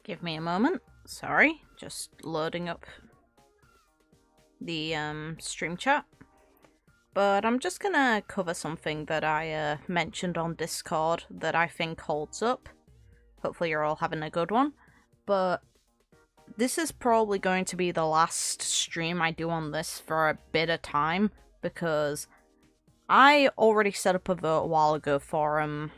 Give me a moment. Sorry, just loading up the stream chat. But I'm just gonna cover something that I mentioned on Discord that I think holds up. Hopefully you're all having a good one. But this is probably going to be the last stream I do on this for a bit of time, because I already set up a vote a while ago for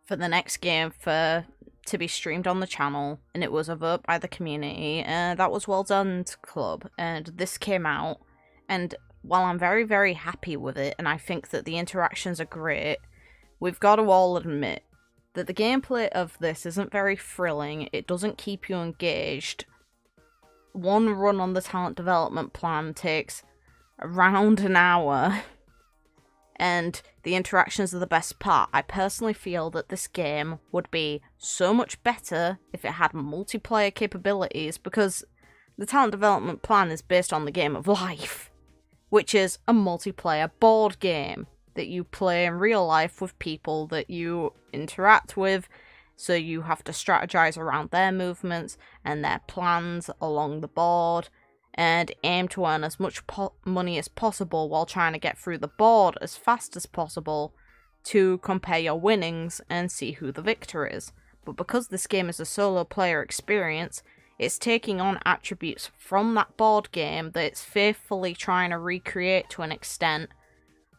the next game to be streamed on the channel, and it was a vote by the community, and that was Well Done Club, and this came out, and while I'm very, very happy with it, and I think that the interactions are great, we've got to all admit that the gameplay of this isn't very thrilling, it doesn't keep you engaged. One run on the talent development plan takes around an hour, and the interactions are the best part. I personally feel that this game would be so much better if it had multiplayer capabilities, because the talent development plan is based on the game of life, which is a multiplayer board game that you play in real life with people that you interact with, so you have to strategize around their movements and their plans along the board, and aim to earn as much money as possible while trying to get through the board as fast as possible to compare your winnings and see who the victor is. But because this game is a solo player experience, it's taking on attributes from that board game that it's faithfully trying to recreate to an extent,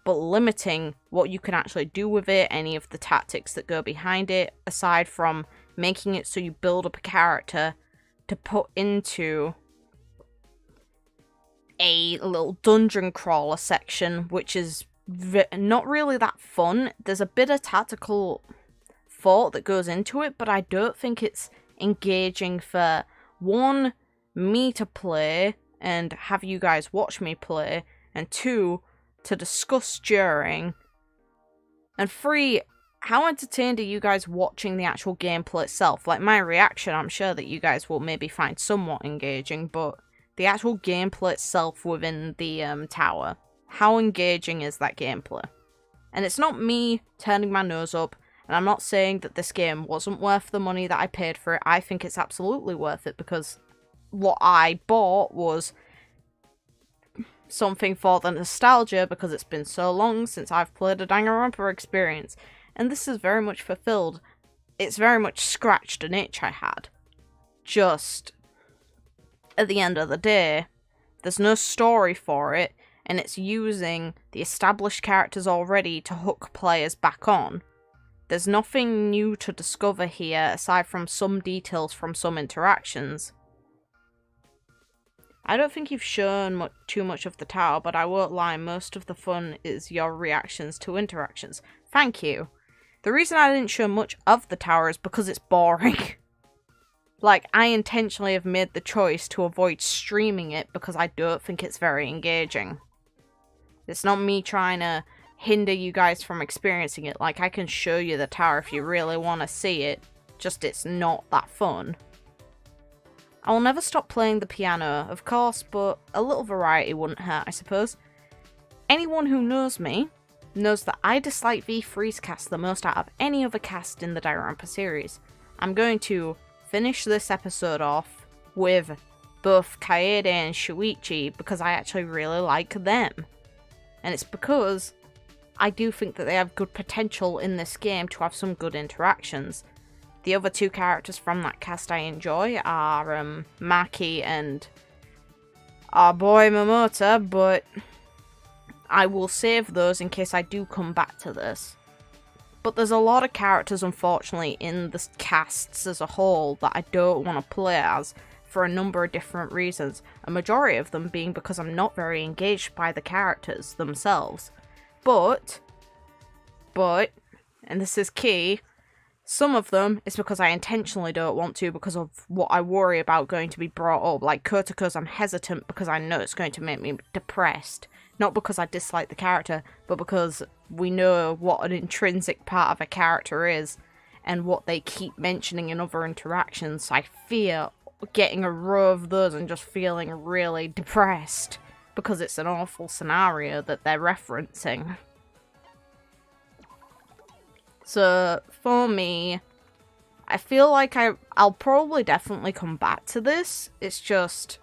but limiting what you can actually do with it, any of the tactics that go behind it, aside from making it so you build up a character to put into a little dungeon crawler section, which is not really that fun. There's a bit of tactical thought that goes into it, but I don't think it's engaging for, one, me to play and have you guys watch me play, and two, to discuss during, and three, how entertained are you guys watching the actual gameplay itself? Like, my reaction, I'm sure that you guys will maybe find somewhat engaging, but the actual gameplay itself within the tower, how engaging is that gameplay? And it's not me turning my nose up, and I'm not saying that this game wasn't worth the money that I paid for it. I think it's absolutely worth it, because what I bought was something for the nostalgia, because it's been so long since I've played a Danganronpa experience, and this is very much fulfilled. It's very much scratched an itch I had. Just at the end of the day, there's no story for it, and it's using the established characters already to hook players back on. There's nothing new to discover here, aside from some details from some interactions. I don't think you've shown too much of the tower, but I won't lie, most of the fun is your reactions to interactions. Thank you. The reason I didn't show much of the tower is because it's boring. Like, I intentionally have made the choice to avoid streaming it because I don't think it's very engaging. It's not me trying to hinder you guys from experiencing it. Like, I can show you the tower if you really want to see it, just it's not that fun. I will never stop playing the piano, of course, but a little variety wouldn't hurt, I suppose. Anyone who knows me knows that I dislike V3's cast the most out of any other cast in the Danganronpa series. I'm going to finish this episode off with both Kaede and Shuichi because I actually really like them. And it's because I do think that they have good potential in this game to have some good interactions. The other two characters from that cast I enjoy are Maki and our boy Momota, but I will save those in case I do come back to this. But there's a lot of characters, unfortunately, in the casts as a whole that I don't want to play as for a number of different reasons. A majority of them being because I'm not very engaged by the characters themselves. But, and this is key, some of them is because I intentionally don't want to because of what I worry about going to be brought up. Like Kotoko's, I'm hesitant because I know it's going to make me depressed. Not because I dislike the character, but because we know what an intrinsic part of a character is and what they keep mentioning in other interactions. I fear getting a row of those and just feeling really depressed because it's an awful scenario that they're referencing. So, for me, I feel like I'll probably definitely come back to this. It's just,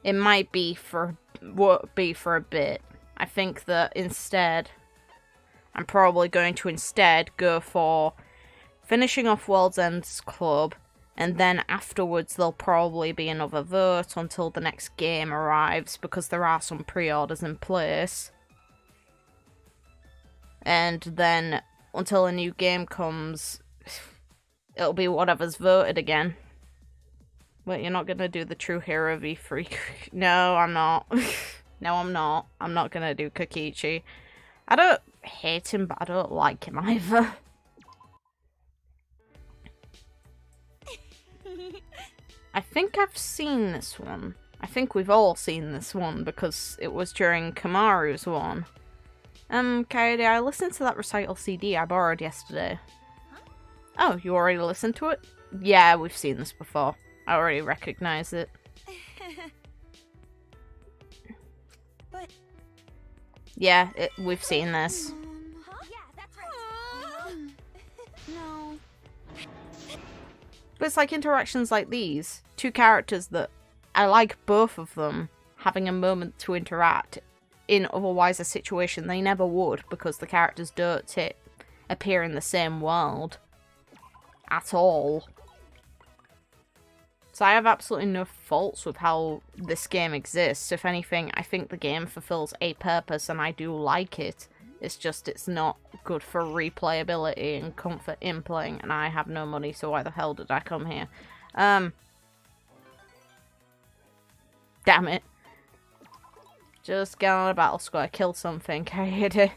it might be for a bit. I think that instead, I'm probably going to instead go for finishing off World's End's Club, and then afterwards there'll probably be another vote until the next game arrives, because there are some pre-orders in place. And then until a new game comes, it'll be whatever's voted again. Wait, you're not gonna do the True Hero v3? No, I'm not. No, I'm not. I'm not gonna do Kokichi. I don't hate him, but I don't like him either. I think I've seen this one. I think we've all seen this one because it was during Kamaru's one. Kaede, I listened to that recital CD I borrowed yesterday. Oh, you already listened to it? Yeah, we've seen this before. I already recognize it. But... Yeah, we've seen this. Yeah, that's right. No. But it's like interactions like these. Two characters that I like both of them having a moment to interact in otherwise a situation they never would, because the characters don't appear in the same world at all. So I have absolutely no faults with how this game exists. If anything, I think the game fulfills a purpose and I do like it. It's just it's not good for replayability and comfort in playing, and I have no money, so why the hell did I come here? Damn it. Just get on a battle square, kill something, Kaede.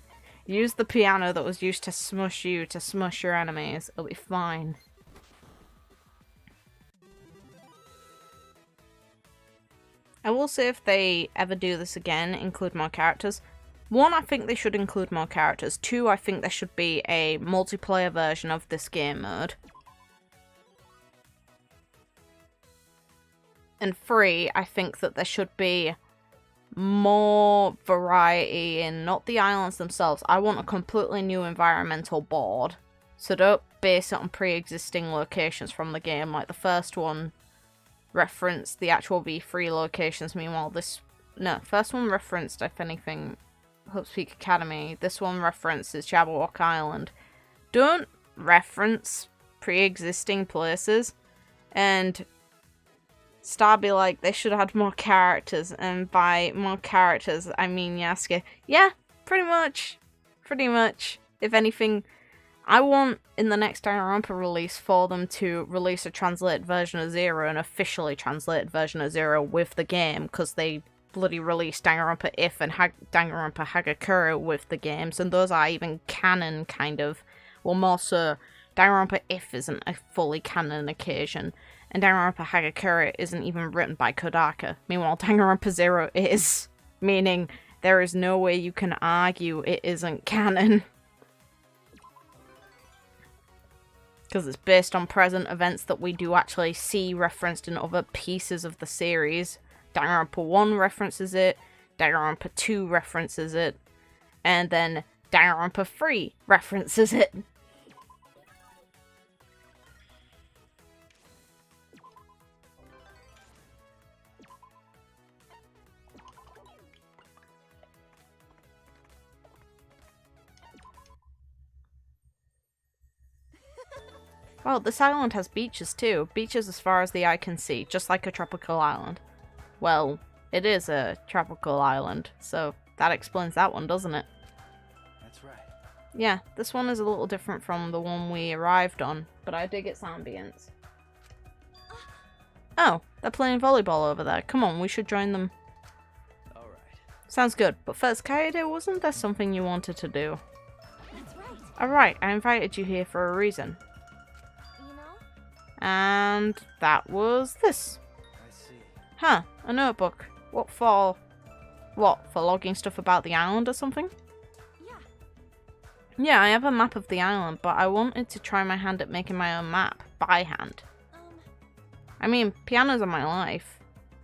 Use the piano that was used to smush you to smush your enemies. It'll be fine. I will say if they ever do this again, include more characters. 1, I think they should include more characters. 2, I think there should be a multiplayer version of this game mode. And 3, I think that there should be more variety in not the islands themselves. I want a completely new environmental board. So don't base it on pre-existing locations from the game. Like the first one referenced the actual V3 locations. Meanwhile, first one referenced, if anything, Hope's Peak Academy. This one references Jabberwock Island. Don't reference pre-existing places and start be like, they should have had more characters, and by more characters, I mean Yasuke. Yeah, pretty much. Pretty much. If anything, I want, in the next Danganronpa release, for them to release a translated version of Zero, an officially translated version of Zero with the game, because they bloody released Danganronpa If and Danganronpa Hagakure with the games, and those are even canon, kind of. Well, more so, Danganronpa If isn't a fully canon occasion, and Danganronpa Hagakure isn't even written by Kodaka. Meanwhile, Danganronpa Zero is, meaning there is no way you can argue it isn't canon. Because it's based on present events that we do actually see referenced in other pieces of the series. Danganronpa 1 references it, Danganronpa 2 references it, and then Danganronpa 3 references it. Well, this island has beaches too. Beaches as far as the eye can see, just like a tropical island. Well, it is a tropical island, so that explains that one, doesn't it? That's right. Yeah, this one is a little different from the one we arrived on, but I dig its ambience. Oh, they're playing volleyball over there. Come on, we should join them. All right. Sounds good, but first, Kaede, wasn't there something you wanted to do? That's right. Alright, I invited you here for a reason. You know? And that was this. I see. Huh, a notebook. What for? What, for logging stuff about the island or something? Yeah. Yeah, I have a map of the island, but I wanted to try my hand at making my own map, by hand. I mean, pianos are my life.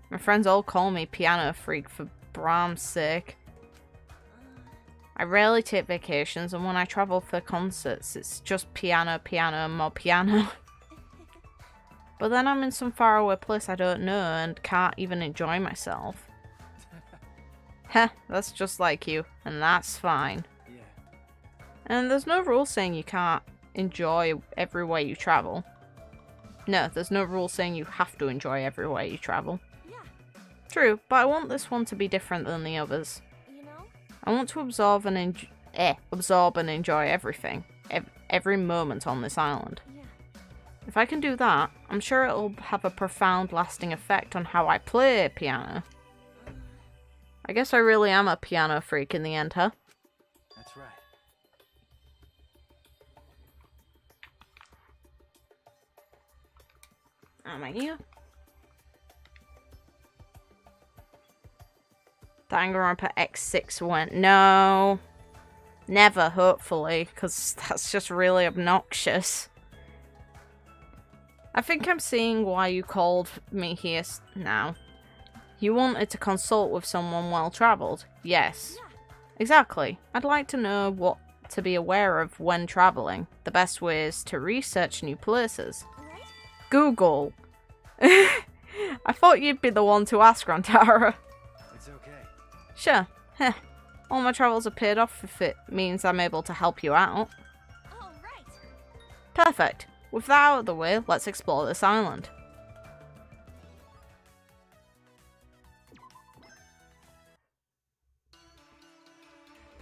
My friends all call me Piano Freak for Brahms' sake. I rarely take vacations, and when I travel for concerts, it's just piano, piano, and more piano. But then I'm in some faraway place I don't know and can't even enjoy myself. Heh, that's just like you, and that's fine. Yeah. And there's no rule saying you can't enjoy everywhere you travel. No, there's no rule saying you have to enjoy everywhere you travel. Yeah. True, but I want this one to be different than the others. You know? I want to absorb and enjoy everything. Every moment on this island. Yeah. If I can do that, I'm sure it'll have a profound lasting effect on how I play piano. I guess I really am a piano freak in the end, huh? That's right. Am I here? Danganronpa X6 went. No. Never, hopefully, because that's just really obnoxious. I think I'm seeing why you called me here now. You wanted to consult with someone well-travelled. Yes. Yeah. Exactly. I'd like to know what to be aware of when travelling. The best ways to research new places. Right? Google. I thought you'd be the one to ask, Rantara. It's okay. Sure. Heh. All my travels are paid off if it means I'm able to help you out. All right. Perfect. With that out of the way, let's explore this island.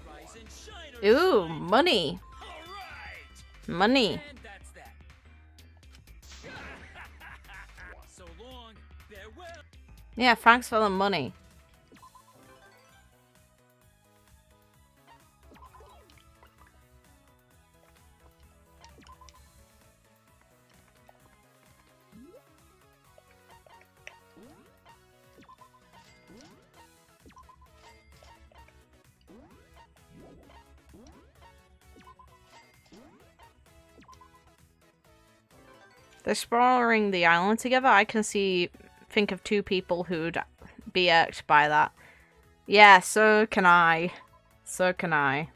Rise and shine, Ooh, money. all right. Money. And that's that. So long, farewell. Yeah, thanks for the money. Exploring the island together, I can think of two people who'd be irked by that. Yeah, so can I. So can I.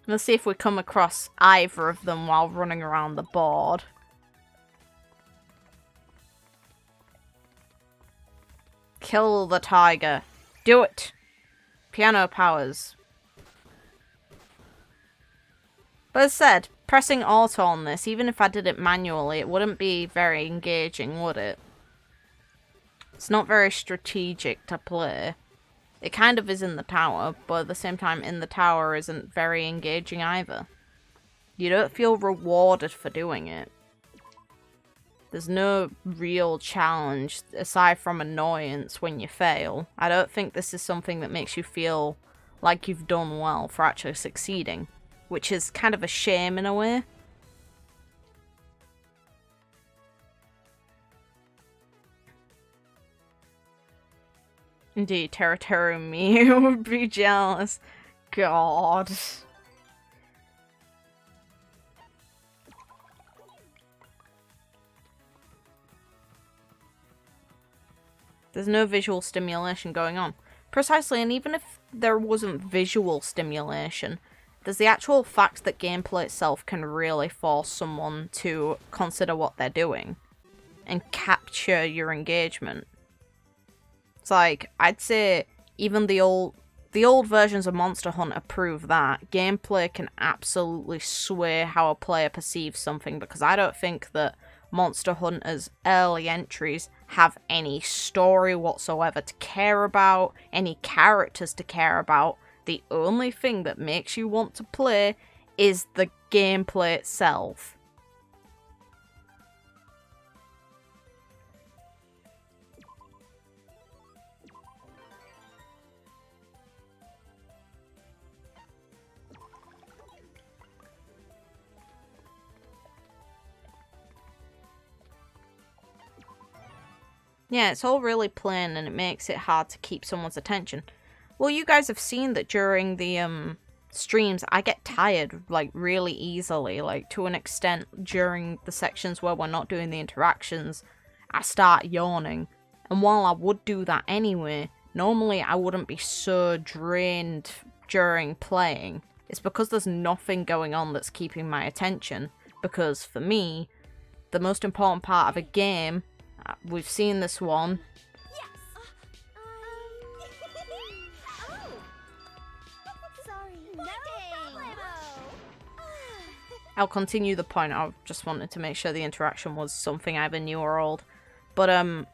Let's see if we come across either of them while running around the board. Kill the tiger. Do it! Piano powers. But as said, pressing auto on this, even if I did it manually, it wouldn't be very engaging, would it? It's not very strategic to play. It kind of is in the tower, but at the same time, in the tower isn't very engaging either. You don't feel rewarded for doing it. There's no real challenge, aside from annoyance when you fail. I don't think this is something that makes you feel like you've done well for actually succeeding. Which is kind of a shame in a way. Indeed, Teru me would be jealous. God. There's no visual stimulation going on. Precisely, and even if there wasn't visual stimulation, there's the actual fact that gameplay itself can really force someone to consider what they're doing and capture your engagement. It's like, I'd say even the old versions of Monster Hunter prove that. Gameplay can absolutely sway how a player perceives something, because I don't think that Monster Hunter's early entries have any story whatsoever to care about, any characters to care about. The only thing that makes you want to play is the gameplay itself. Yeah, it's all really plain and it makes it hard to keep someone's attention. Well, you guys have seen that during the streams, I get tired, like, really easily, like, to an extent during the sections where we're not doing the interactions, I start yawning. And while I would do that anyway, normally I wouldn't be so drained during playing. It's because there's nothing going on that's keeping my attention. Because for me, the most important part of a game, we've seen this one. Yes. Oh. Sorry. No problemo. I'll continue the point. I just wanted to make sure the interaction was something either new or old. But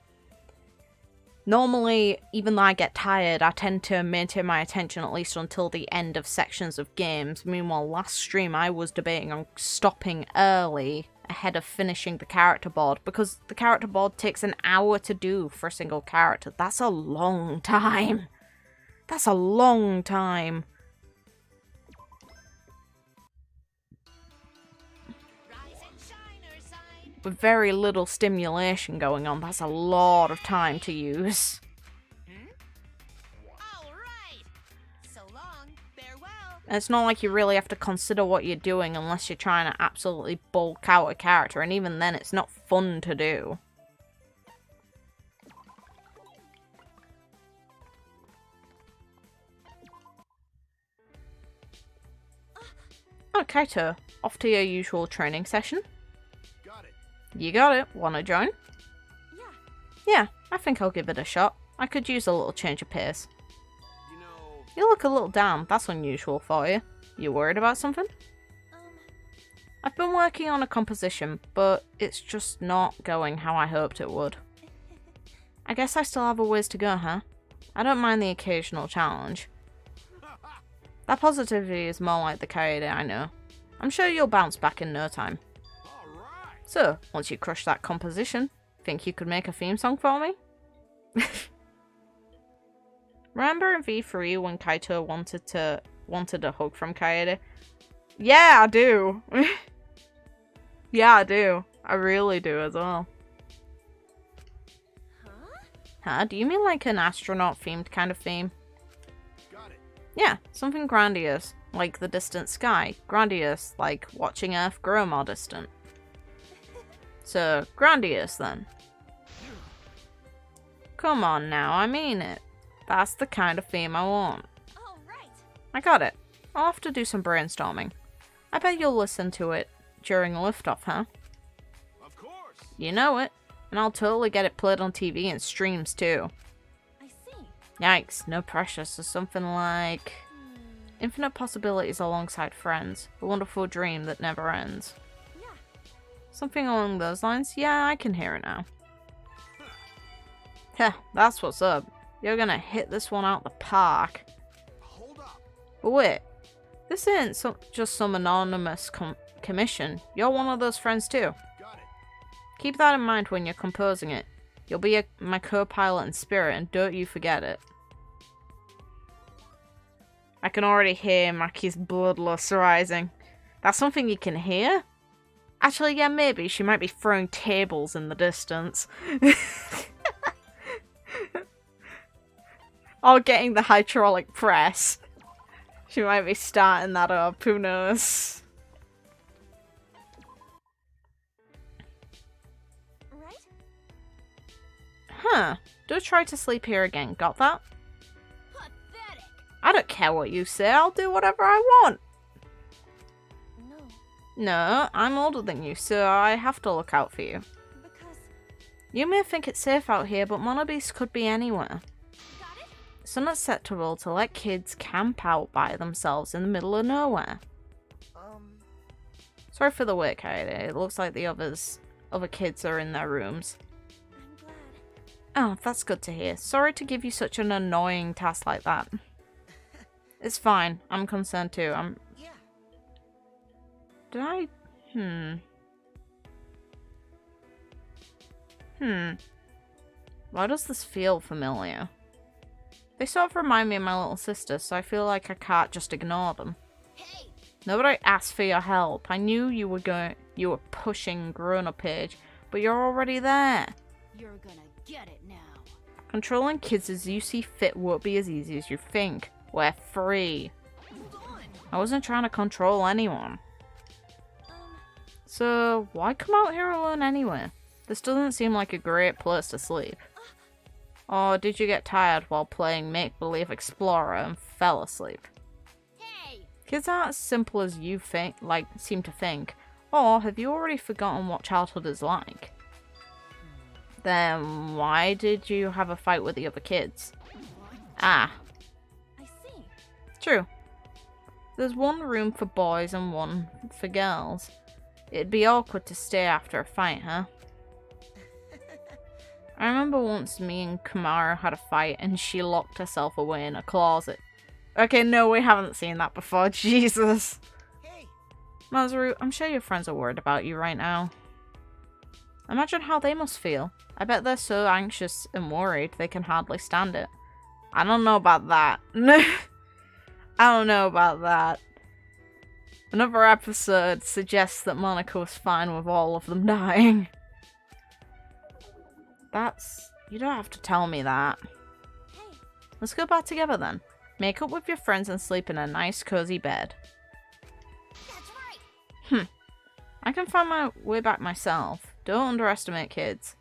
normally, even though I get tired, I tend to maintain my attention at least until the end of sections of games. Meanwhile, last stream I was debating on stopping early ahead of finishing the character board, because the character board takes an hour to do for a single character. That's a long time. That's a long time. With very little stimulation going on, that's a lot of time to use. And it's not like you really have to consider what you're doing unless you're trying to absolutely bulk out a character, and even then it's not fun to do. Oh, Kaito, off to your usual training session. Got it. You got it. Wanna join? Yeah. Yeah, I think I'll give it a shot. I could use a little change of pace. You know, You look a little down. That's unusual for you. You worried about something? I've been working on a composition, but it's just not going how I hoped it would. I guess I still have a ways to go, huh? I don't mind the occasional challenge. That positivity is more like the Kaede I know. I'm sure you'll bounce back in no time. all right. So, once you crush that composition, think you could make a theme song for me? Remember in V3 when Kaito wanted a hug from Kaede? Yeah, I do. Yeah, I do. I really do as well. Huh? Do you mean like an astronaut-themed kind of theme? Got it. Yeah, something grandiose, like the distant sky. Grandiose, like watching Earth grow more distant. So, grandiose then. Come on now, I mean it. That's the kind of theme I want. All right. I got it. I'll have to do some brainstorming. I bet you'll listen to it during liftoff, huh? Of course. You know it. And I'll totally get it played on TV and streams too. I see. Yikes, no pressure, so something like infinite possibilities alongside friends. A wonderful dream that never ends. Yeah. Something along those lines? Yeah, I can hear it now. Heh, that's what's up. You're gonna hit this one out the park. Hold up. But wait, this ain't just some anonymous commission. You're one of those friends too. Got it. Keep that in mind when you're composing it. You'll be my co-pilot in spirit, and don't you forget it. I can already hear Maki's bloodlust rising. That's something you can hear? Actually, yeah, maybe. She might be throwing tables in the distance. Or getting the hydraulic press. She might be starting that up, who knows? Right? Huh. Do try to sleep here again, got that? Pathetic. I don't care what you say, I'll do whatever I want. No, No, I'm older than you, so I have to look out for you. because You may think it's safe out here, but Monobeast could be anywhere. got it. It's unacceptable to let kids camp out by themselves in the middle of nowhere. Sorry for the wait, Kaede. It looks like the other kids are in their rooms. I'm glad. Oh, that's good to hear. Sorry to give you such an annoying task like that. It's fine. I'm concerned too. Yeah. Did I... Why does this feel familiar? They sort of remind me of my little sister, so I feel like I can't just ignore them. Hey. Nobody asked for your help. I knew you were pushing grown-up age, but you're already there. You're gonna get it now. Controlling kids as you see fit won't be as easy as you think. We're free. Hold on. I wasn't trying to control anyone. So, why come out here alone anyway? This doesn't seem like a great place to sleep. Or did you get tired while playing Make-Believe Explorer and fell asleep? Hey. Kids aren't as simple as you seem to think. Or have you already forgotten what childhood is like? Then why did you have a fight with the other kids? Ah, I see. true. There's one room for boys and one for girls. It'd be awkward to stay after a fight, huh? I remember once me and Kamara had a fight and she locked herself away in a closet. Okay, no, we haven't seen that before. Jesus. Hey, Masaru, I'm sure your friends are worried about you right now. Imagine how they must feel. I bet they're so anxious and worried they can hardly stand it. I don't know about that. I don't know about that. Another episode suggests that Monica was fine with all of them dying. You don't have to tell me that. Hey, Let's go back together then. Make up with your friends and sleep in a nice cozy bed. that's right. I can find my way back myself. Don't underestimate kids.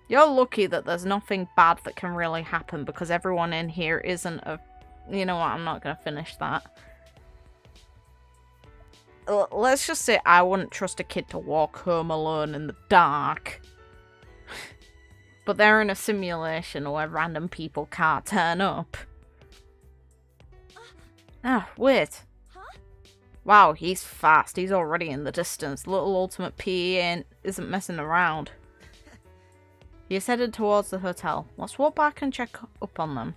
You're lucky that there's nothing bad that can really happen because everyone in here isn't a... You know what, I'm not going to finish that. Let's just say I wouldn't trust a kid to walk home alone in the dark. But they're in a simulation where random people can't turn up. Ah, wait. Huh? Wow, he's fast. He's already in the distance. Little Ultimate P isn't messing around. He's headed towards the hotel. Let's walk back and check up on them.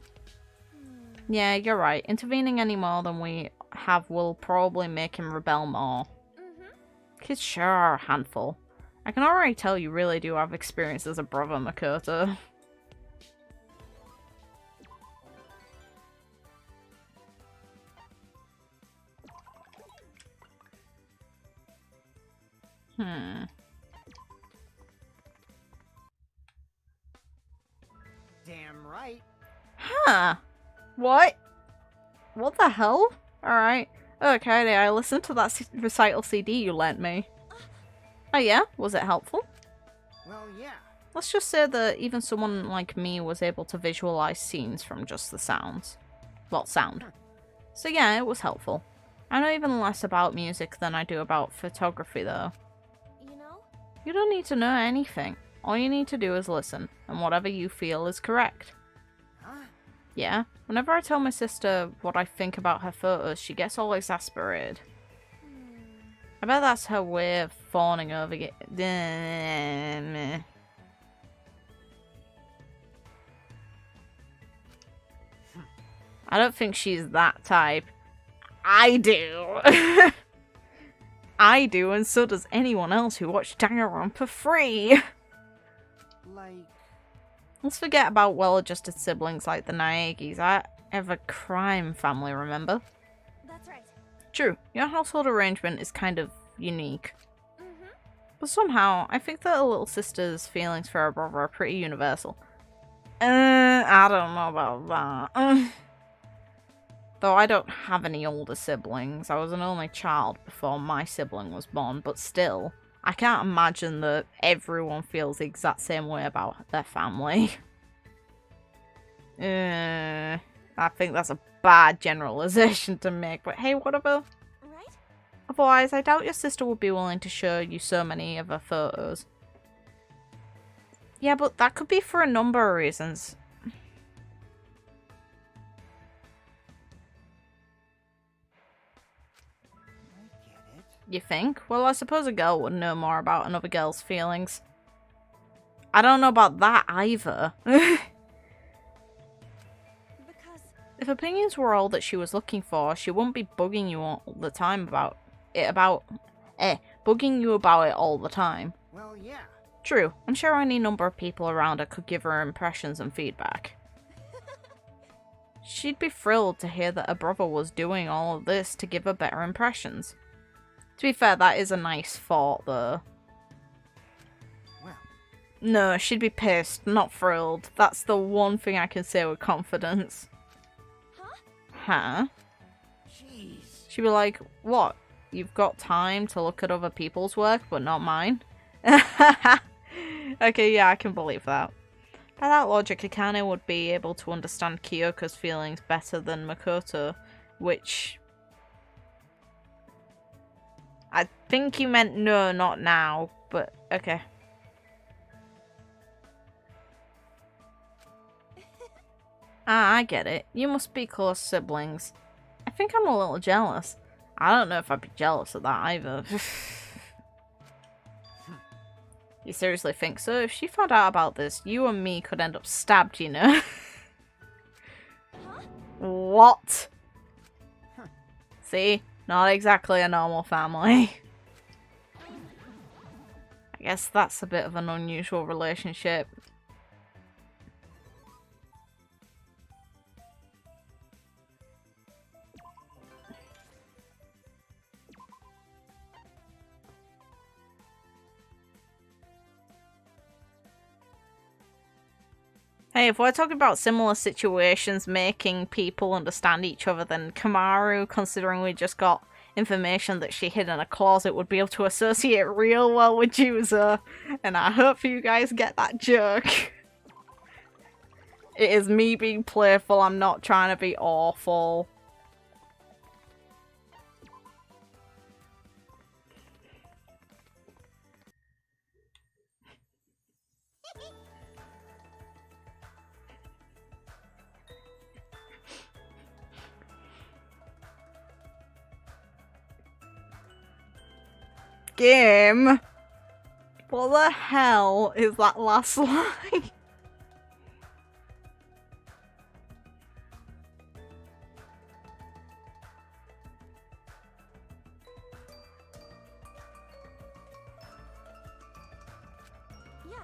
Yeah, you're right. Intervening any more than we have will probably make him rebel more. Kids sure are a handful. I can already tell you really do have experience as a brother, Makoto. Damn right. Huh. What? What the hell? Alright. Okay, I listened to that recital CD you lent me. Oh yeah? Was it helpful? Well, yeah. Let's just say that even someone like me was able to visualize scenes from just the sounds. Well, sound. So yeah, it was helpful. I know even less about music than I do about photography though. You know? You don't need to know anything. All you need to do is listen, and whatever you feel is correct. Huh? Yeah, whenever I tell my sister what I think about her photos, she gets all exasperated. I bet that's her way of fawning over it. I don't think she's that type. I do. I do, and so does anyone else who watched Danganronpa free. Like... Let's forget about well-adjusted siblings like the Naegis. I have a crime family, remember? That's right. True, your household arrangement is kind of unique. But somehow, I think that a little sister's feelings for her brother are pretty universal. I don't know about that. Though I don't have any older siblings. I was an only child before my sibling was born, but still, I can't imagine that everyone feels the exact same way about their family. I think that's a bad generalization to make, but hey, whatever. Right? Otherwise, I doubt your sister would be willing to show you so many of her photos. Yeah, but that could be for a number of reasons. I get it. You think? Well, I suppose a girl would know more about another girl's feelings. I don't know about that either. Because... If opinions were all that she was looking for, she wouldn't be bugging you all the time about it bugging you about it all the time. Well, yeah. True, I'm sure any number of people around her could give her impressions and feedback. She'd be thrilled to hear that her brother was doing all of this to give her better impressions. To be fair, that is a nice thought, though. Well, No, she'd be pissed, not thrilled. That's the one thing I can say with confidence. Huh? jeez. She'd be like, what? You've got time to look at other people's work, but not mine? Okay, yeah, I can believe that. By that logic, Akane would be able to understand Kyoko's feelings better than Makoto, which I think you meant no, not now, but okay. Ah, I get it. You must be close siblings. I think I'm a little jealous. I don't know if I'd be jealous of that either. You seriously think so? If she found out about this, you and me could end up stabbed, you know? Huh? What? See? Not exactly a normal family. I guess that's a bit of an unusual relationship. Hey, if we're talking about similar situations making people understand each other, then Kamaru, considering we just got information that she hid in a closet, would be able to associate real well with Juzo. And I hope you guys get that joke. It is me being playful, I'm not trying to be awful. Game? What the hell is that last line? Yeah.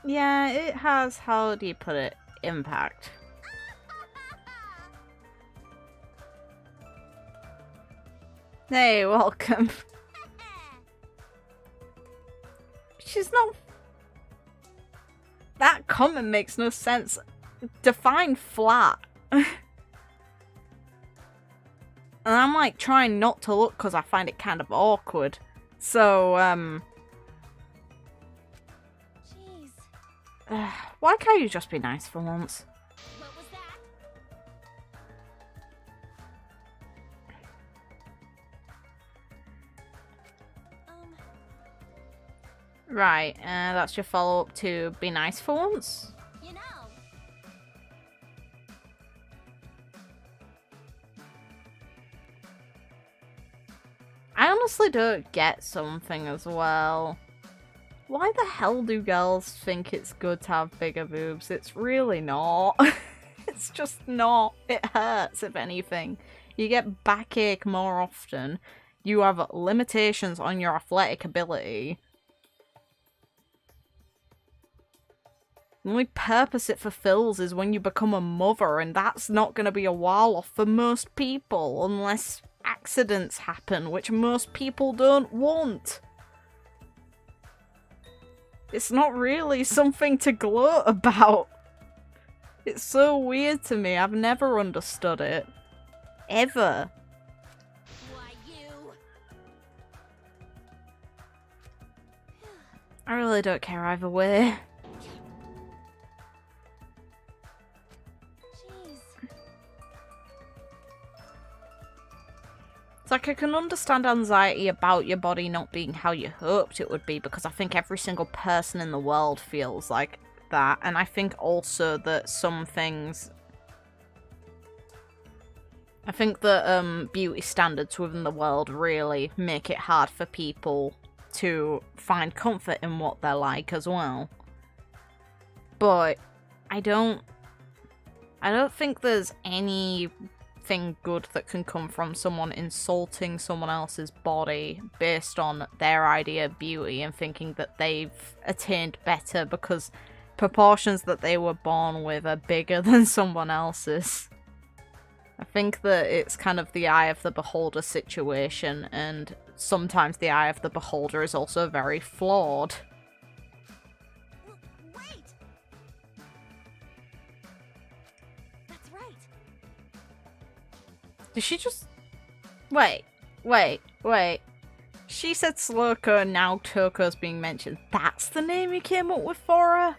Yeah, it has, how do you put it, impact. Hey, welcome. She's not... That comment makes no sense. Define flat. And I'm like trying not to look because I find it kind of awkward. So, Jeez. why can't you just be nice for once? What was that? Right, that's your follow-up to be nice for once? You know. I honestly don't get something as well. Why the hell do girls think it's good to have bigger boobs? It's really not. It's just not. It hurts, if anything. You get backache more often. You have limitations on your athletic ability. The only purpose it fulfills is when you become a mother, and that's not going to be a while off for most people, unless accidents happen, which most people don't want. It's not really something to gloat about. It's so weird to me. I've never understood it. Ever. Why you? I really don't care either way. Jeez. It's like I can understand anxiety about your body not being how you hoped it would be, because I think every single person in the world feels like that, and I think also that some things... I think that beauty standards within the world really make it hard for people to find comfort in what they're like as well. But I don't think there's anything good that can come from someone insulting someone else's body based on their idea of beauty and thinking that they've attained better because proportions that they were born with are bigger than someone else's. I think that it's kind of the eye of the beholder situation, and sometimes the eye of the beholder is also very flawed. Wait. That's right. Did she just... Wait. She said Slurko, and now Toko's being mentioned. That's the name you came up with for her?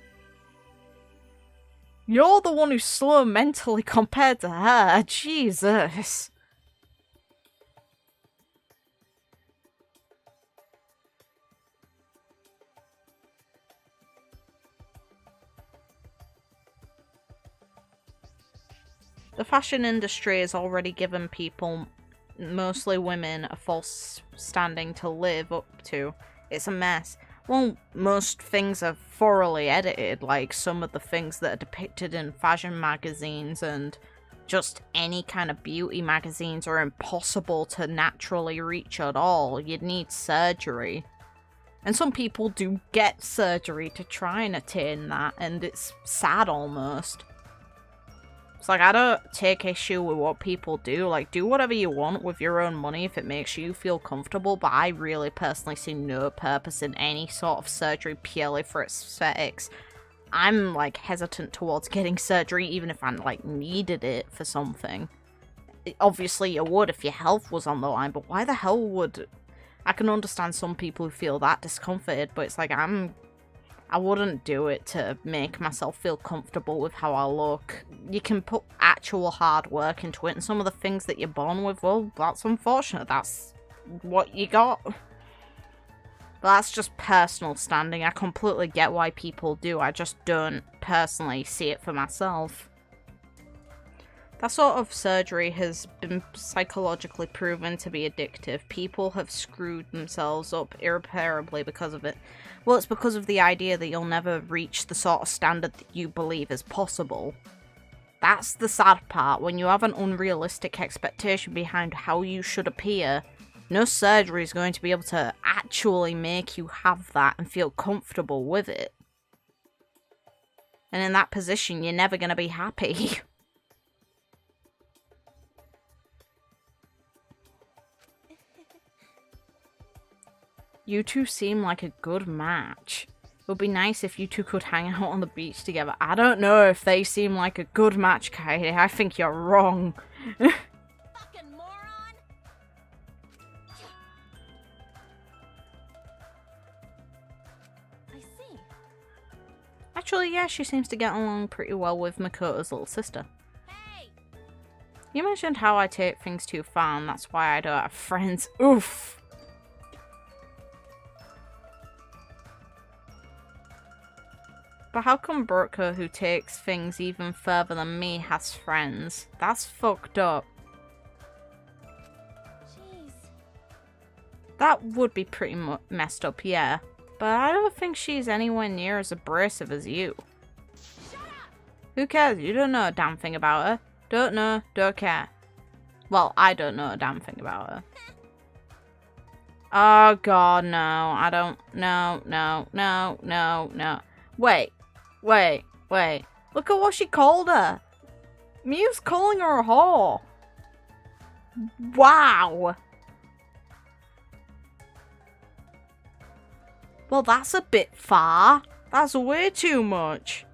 You're the one who's slow mentally compared to her. Jesus. The fashion industry has already given people, mostly women, a false standing to live up to. It's a mess. Well, most things are thoroughly edited, like some of the things that are depicted in fashion magazines and just any kind of beauty magazines are impossible to naturally reach at all. You'd need surgery. And some people do get surgery to try and attain that, and it's sad almost. It's like, I don't take issue with what people do. Like, do whatever you want with your own money if it makes you feel comfortable, but I really personally see no purpose in any sort of surgery purely for aesthetics. I'm, like, hesitant towards getting surgery even if I, like, needed it for something. Obviously you would if your health was on the line, but why the hell would... I can understand some people who feel that discomforted, but it's like, I wouldn't do it to make myself feel comfortable with how I look. You can put actual hard work into it, and some of the things that you're born with, well, that's unfortunate. That's what you got. But that's just personal standing. I completely get why people do. I just don't personally see it for myself. That sort of surgery has been psychologically proven to be addictive. People have screwed themselves up irreparably because of it. Well, it's because of the idea that you'll never reach the sort of standard that you believe is possible. That's the sad part. When you have an unrealistic expectation behind how you should appear, no surgery is going to be able to actually make you have that and feel comfortable with it. And in that position, you're never going to be happy. You two seem like a good match. It would be nice if you two could hang out on the beach together. I don't know if they seem like a good match, Katie. I think you're wrong. Fucking moron! I see. Actually, yeah, she seems to get along pretty well with Makoto's little sister. Hey! You mentioned how I take things too far, and that's why I don't have friends. Oof! But how come Brookher, who takes things even further than me, has friends? That's fucked up. Jeez. That would be pretty messed up, yeah. But I don't think she's anywhere near as abrasive as you. Shut up! Who cares? You don't know a damn thing about her. Don't know, don't care. Well, I don't know a damn thing about her. Oh god, no. I don't... No. Wait. Look at what she called her. Mew's calling her a whore. Wow. Well, that's a bit far. That's way too much.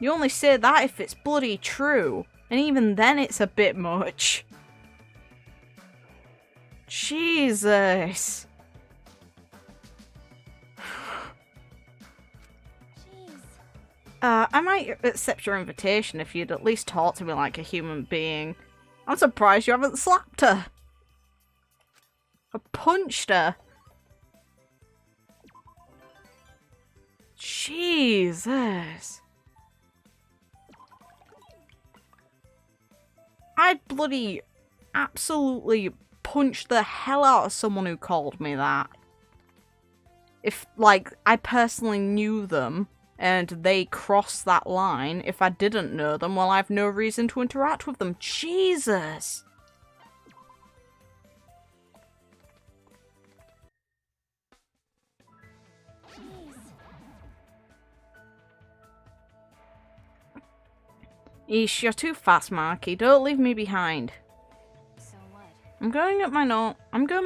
You only say that if it's bloody true. And even then it's a bit much. Jesus. I might accept your invitation if you'd at least talk to me like a human being. I'm surprised you haven't slapped her. Or punched her. Jesus. I'd bloody absolutely punch the hell out of someone who called me that. If, like, I personally knew them and they crossed that line, if I didn't know them, well, I have no reason to interact with them. Jesus! Eesh, you're too fast, Marky. Don't leave me behind. So what? I'm going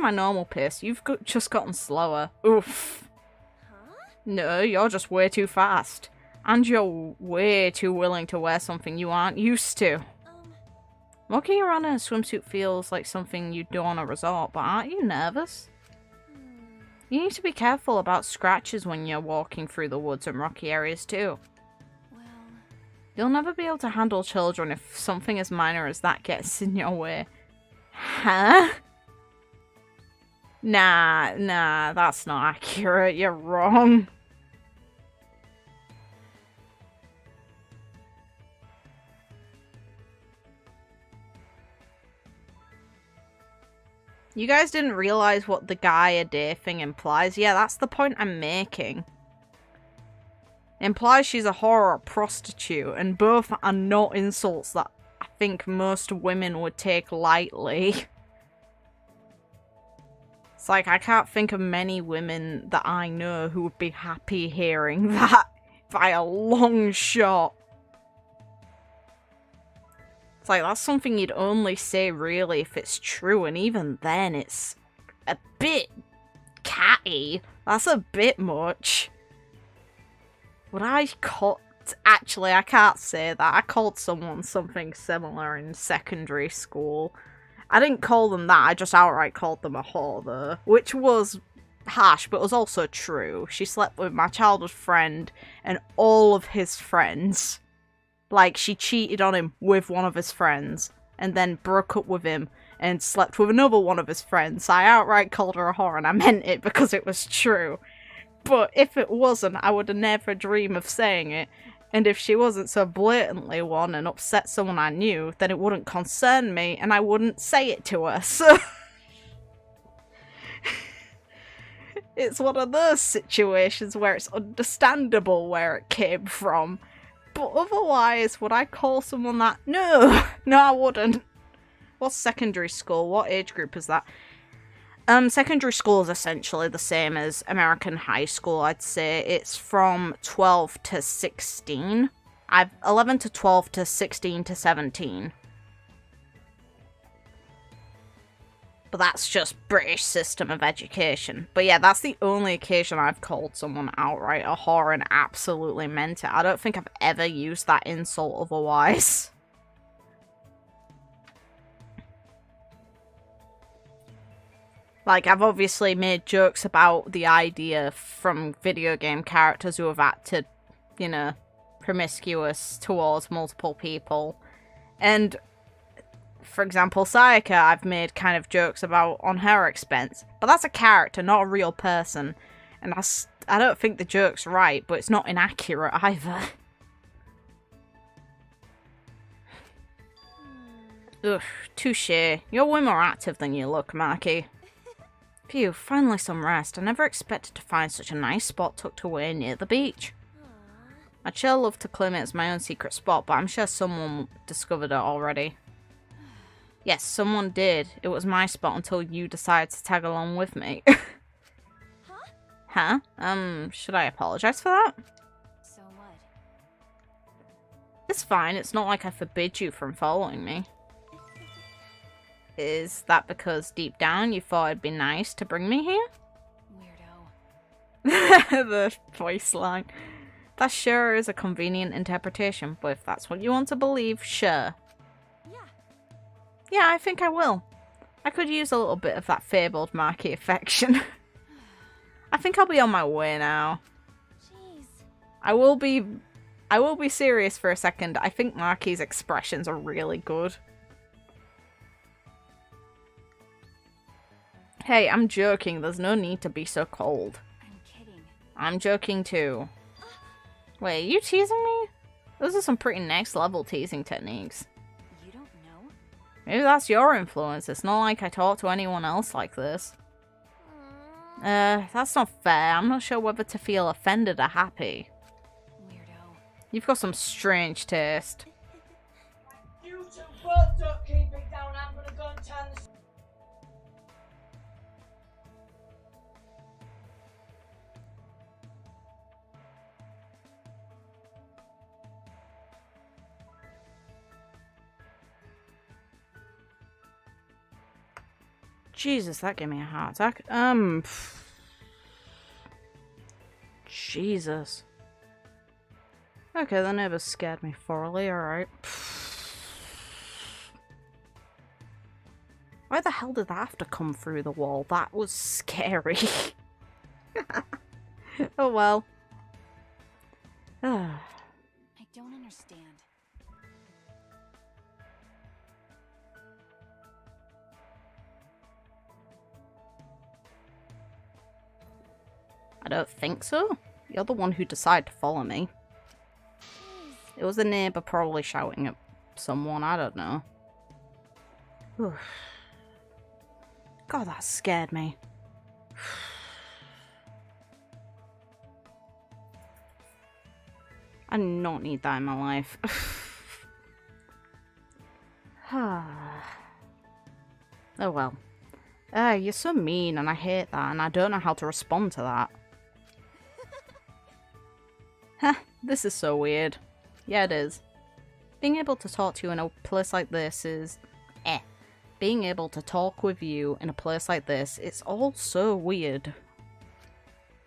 my normal pace. You've just gotten slower. Oof. Huh? No, you're just way too fast. And you're way too willing to wear something you aren't used to. Walking around in a swimsuit feels like something you'd do on a resort, but aren't you nervous? You need to be careful about scratches when you're walking through the woods and rocky areas too. Well, You'll never be able to handle children if something as minor as that gets in your way. Huh? Nah, that's not accurate. You're wrong. You guys didn't realize what the guy a day thing implies? Yeah, that's the point I'm making. It implies she's a whore or a prostitute, and both are not insults that I think most women would take lightly. It's like, I can't think of many women that I know who would be happy hearing that by a long shot. It's like, that's something you'd only say really if it's true, and even then it's a bit catty. That's a bit much. Would I call... Actually, I can't say that. I called someone something similar in secondary school. I didn't call them that, I just outright called them a whore, though. Which was harsh, but was also true. She slept with my childhood friend and all of his friends. Like, she cheated on him with one of his friends, and then broke up with him, and slept with another one of his friends. So I outright called her a whore, and I meant it because it was true. But if it wasn't, I would never dream of saying it. And if she wasn't so blatantly one and upset someone I knew, then it wouldn't concern me, and I wouldn't say it to her, so... It's one of those situations where it's understandable where it came from. But otherwise, would I call someone that? No! No, I wouldn't. What's secondary school? What age group is that? Secondary school is essentially the same as American high school, I'd say. It's from 12 to 16. 11 to 12 to 16 to 17. But that's just British system of education. But yeah, that's the only occasion I've called someone outright a whore and absolutely meant it. I don't think I've ever used that insult otherwise. Like, I've obviously made jokes about the idea from video game characters who have acted, you know, promiscuous towards multiple people. And, for example, Sayaka, I've made kind of jokes about on her expense. But that's a character, not a real person. And I don't think the joke's right, but it's not inaccurate either. Ugh, touche. You're way more active than you look, Maki. Phew, finally some rest. I never expected to find such a nice spot tucked away near the beach. I'd sure love to claim it as my own secret spot, but I'm sure someone discovered it already. Yes, someone did. It was my spot until you decided to tag along with me. Huh? Should I apologize for that? So what? It's fine, it's not like I forbid you from following me. Is that because deep down you thought it'd be nice to bring me here? Weirdo. The voice line. That sure is a convenient interpretation, but if that's what you want to believe, sure. Yeah. Yeah, I think I will. I could use a little bit of that fabled Maki affection. I think I'll be on my way now. Jeez. I will be serious for a second. I think Maki's expressions are really good. Hey, I'm joking. There's no need to be so cold. I'm kidding. I'm joking too. Wait, are you teasing me? Those are some pretty next level teasing techniques. You don't know? Maybe that's your influence. It's not like I talk to anyone else like this. That's not fair. I'm not sure whether to feel offended or happy. Weirdo. You've got some strange taste. You two both don't keep it down. I'm gonna go and turn the... Jesus, that gave me a heart attack. Jesus. Okay, the neighbors scared me thoroughly, alright. Why the hell did that have to come through the wall? That was scary. Oh well. I don't understand. I don't think so. You're the one who decided to follow me. It was the neighbor probably shouting at someone, I don't know. God, that scared me. I do not need that in my life. Oh well. You're so mean and I hate that and I don't know how to respond to that. Heh, this is so weird. Yeah, it is. Being able to talk to you in a place like this is... Being able to talk with you in a place like this, it's all so weird.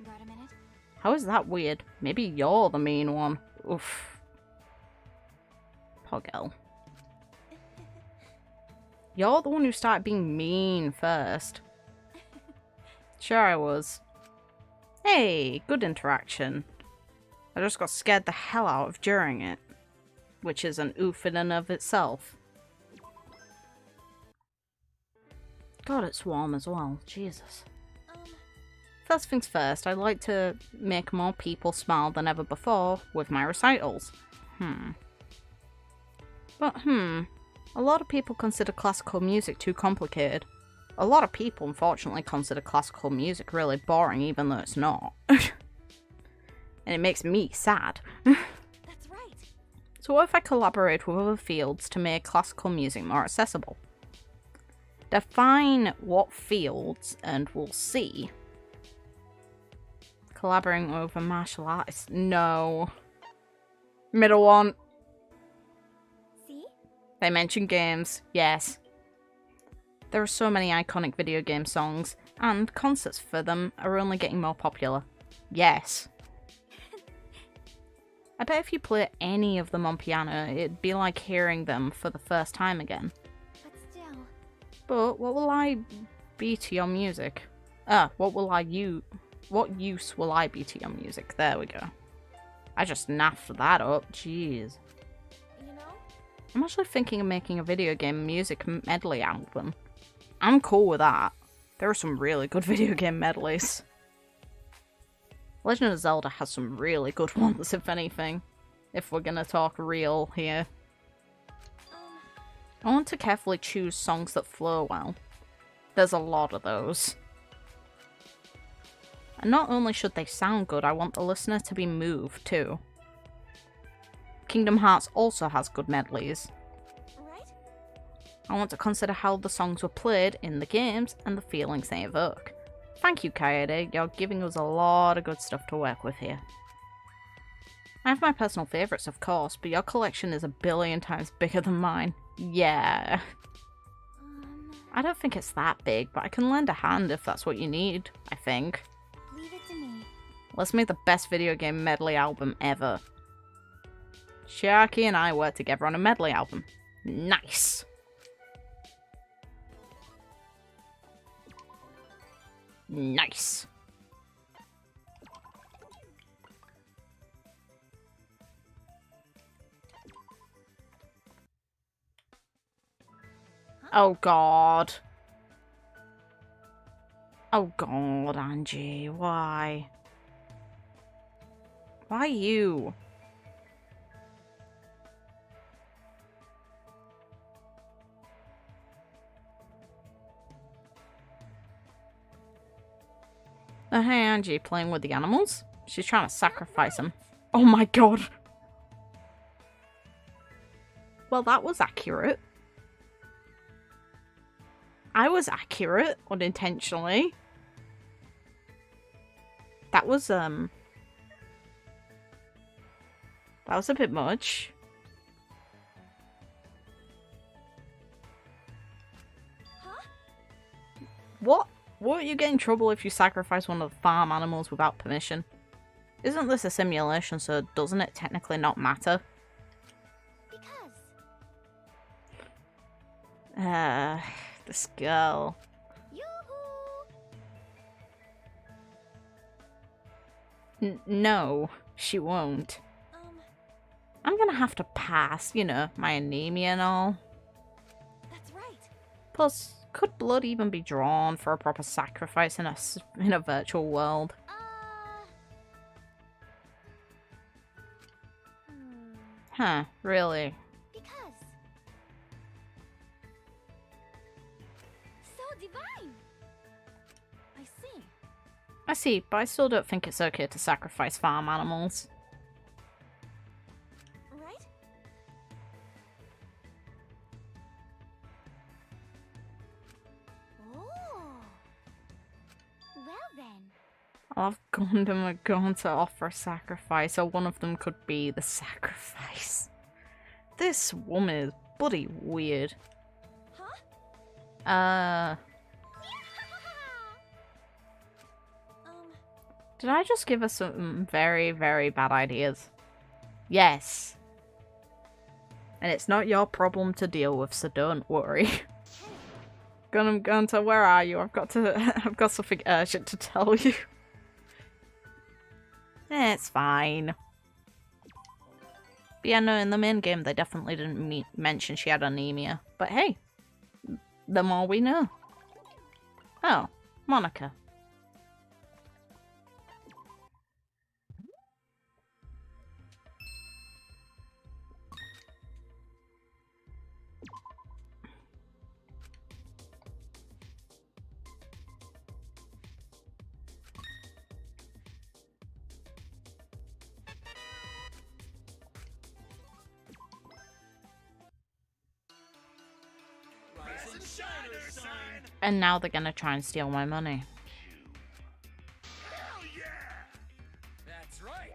Got a minute? How is that weird? Maybe you're the mean one. Oof. Poor girl. You're the one who started being mean first. Sure I was. Hey, good interaction. I just got scared the hell out of during it. Which is an oof in and of itself. God, it's warm as well. Jesus. First things first, I'd like to make more people smile than ever before with my recitals. But a lot of people consider classical music too complicated. A lot of people, unfortunately, consider classical music really boring, even though it's not. And it makes me sad. That's right. So what if I collaborate with other fields to make classical music more accessible? Define what fields and we'll see. Collaborating with a martial artist. No. Middle one. See? They mention games. Yes. There are so many iconic video game songs, and concerts for them are only getting more popular. Yes. I bet if you play any of them on piano, it'd be like hearing them for the first time again. But still. But what will I be to your music? What use will I be to your music? There we go. I just naffed that up. Jeez. You know? I'm actually thinking of making a video game music medley album. I'm cool with that. There are some really good video game medleys. Legend of Zelda has some really good ones, if anything. If we're gonna talk real here. I want to carefully choose songs that flow well. There's a lot of those. And not only should they sound good, I want the listener to be moved too. Kingdom Hearts also has good medleys. Right? I want to consider how the songs were played in the games and the feelings they evoke. Thank you, Kaede. You're giving us a lot of good stuff to work with here. I have my personal favourites, of course, but your collection is a billion times bigger than mine. Yeah. I don't think it's that big, but I can lend a hand if that's what you need, I think. Leave it to me. Let's make the best video game medley album ever. Sharky and I work together on a medley album. Nice! Nice! Oh god. Oh god, Angie, why? Why you? Oh, hey Angie, playing with the animals? She's trying to sacrifice them. Oh my god. Well, that was accurate. I was accurate, unintentionally. That was a bit much. Huh? What? Won't you get in trouble if you sacrifice one of the farm animals without permission? Isn't this a simulation, so doesn't it technically not matter? Because. This girl. Yoo-hoo! No, she won't. I'm gonna have to pass, you know, my anemia and all. That's right. Plus, could blood even be drawn for a proper sacrifice in a virtual world? Huh, really? Because. So divine. I see, but I still don't think it's okay to sacrifice farm animals. Right? Oh. Well then. I'll have Gundam are going to offer a sacrifice, or one of them could be the sacrifice. This woman is bloody weird. Huh? Did I just give her some very, very bad ideas? Yes. And it's not your problem to deal with, so don't worry. Gunta, where are you? I've got something urgent to tell you. It's fine. But yeah, no, in the main game they definitely didn't mention she had anemia. But hey, the more we know. Oh, Monica. Rise and shine, Earth sign. And now they're gonna try and steal my money. Hell yeah! That's right.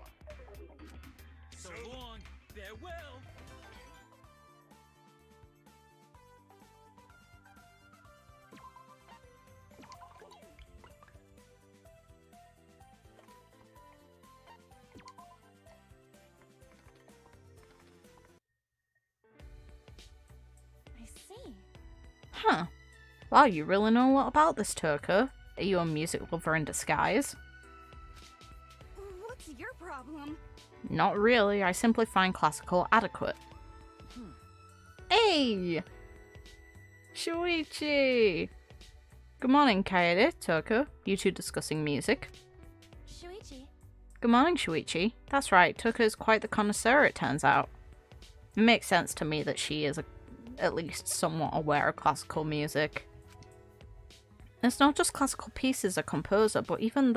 So long, farewell. I see. Huh. Wow, you really know a lot about this, Turco. Are you a music lover in disguise? What's your problem? Not really, I simply find classical adequate. Hey! Shuichi! Good morning, Kaede, Turco. You two discussing music. Shuichi. Good morning, Shuichi. That's right, Turco is quite the connoisseur, it turns out. It makes sense to me that she is at least somewhat aware of classical music. It's not just classical pieces a composer, but even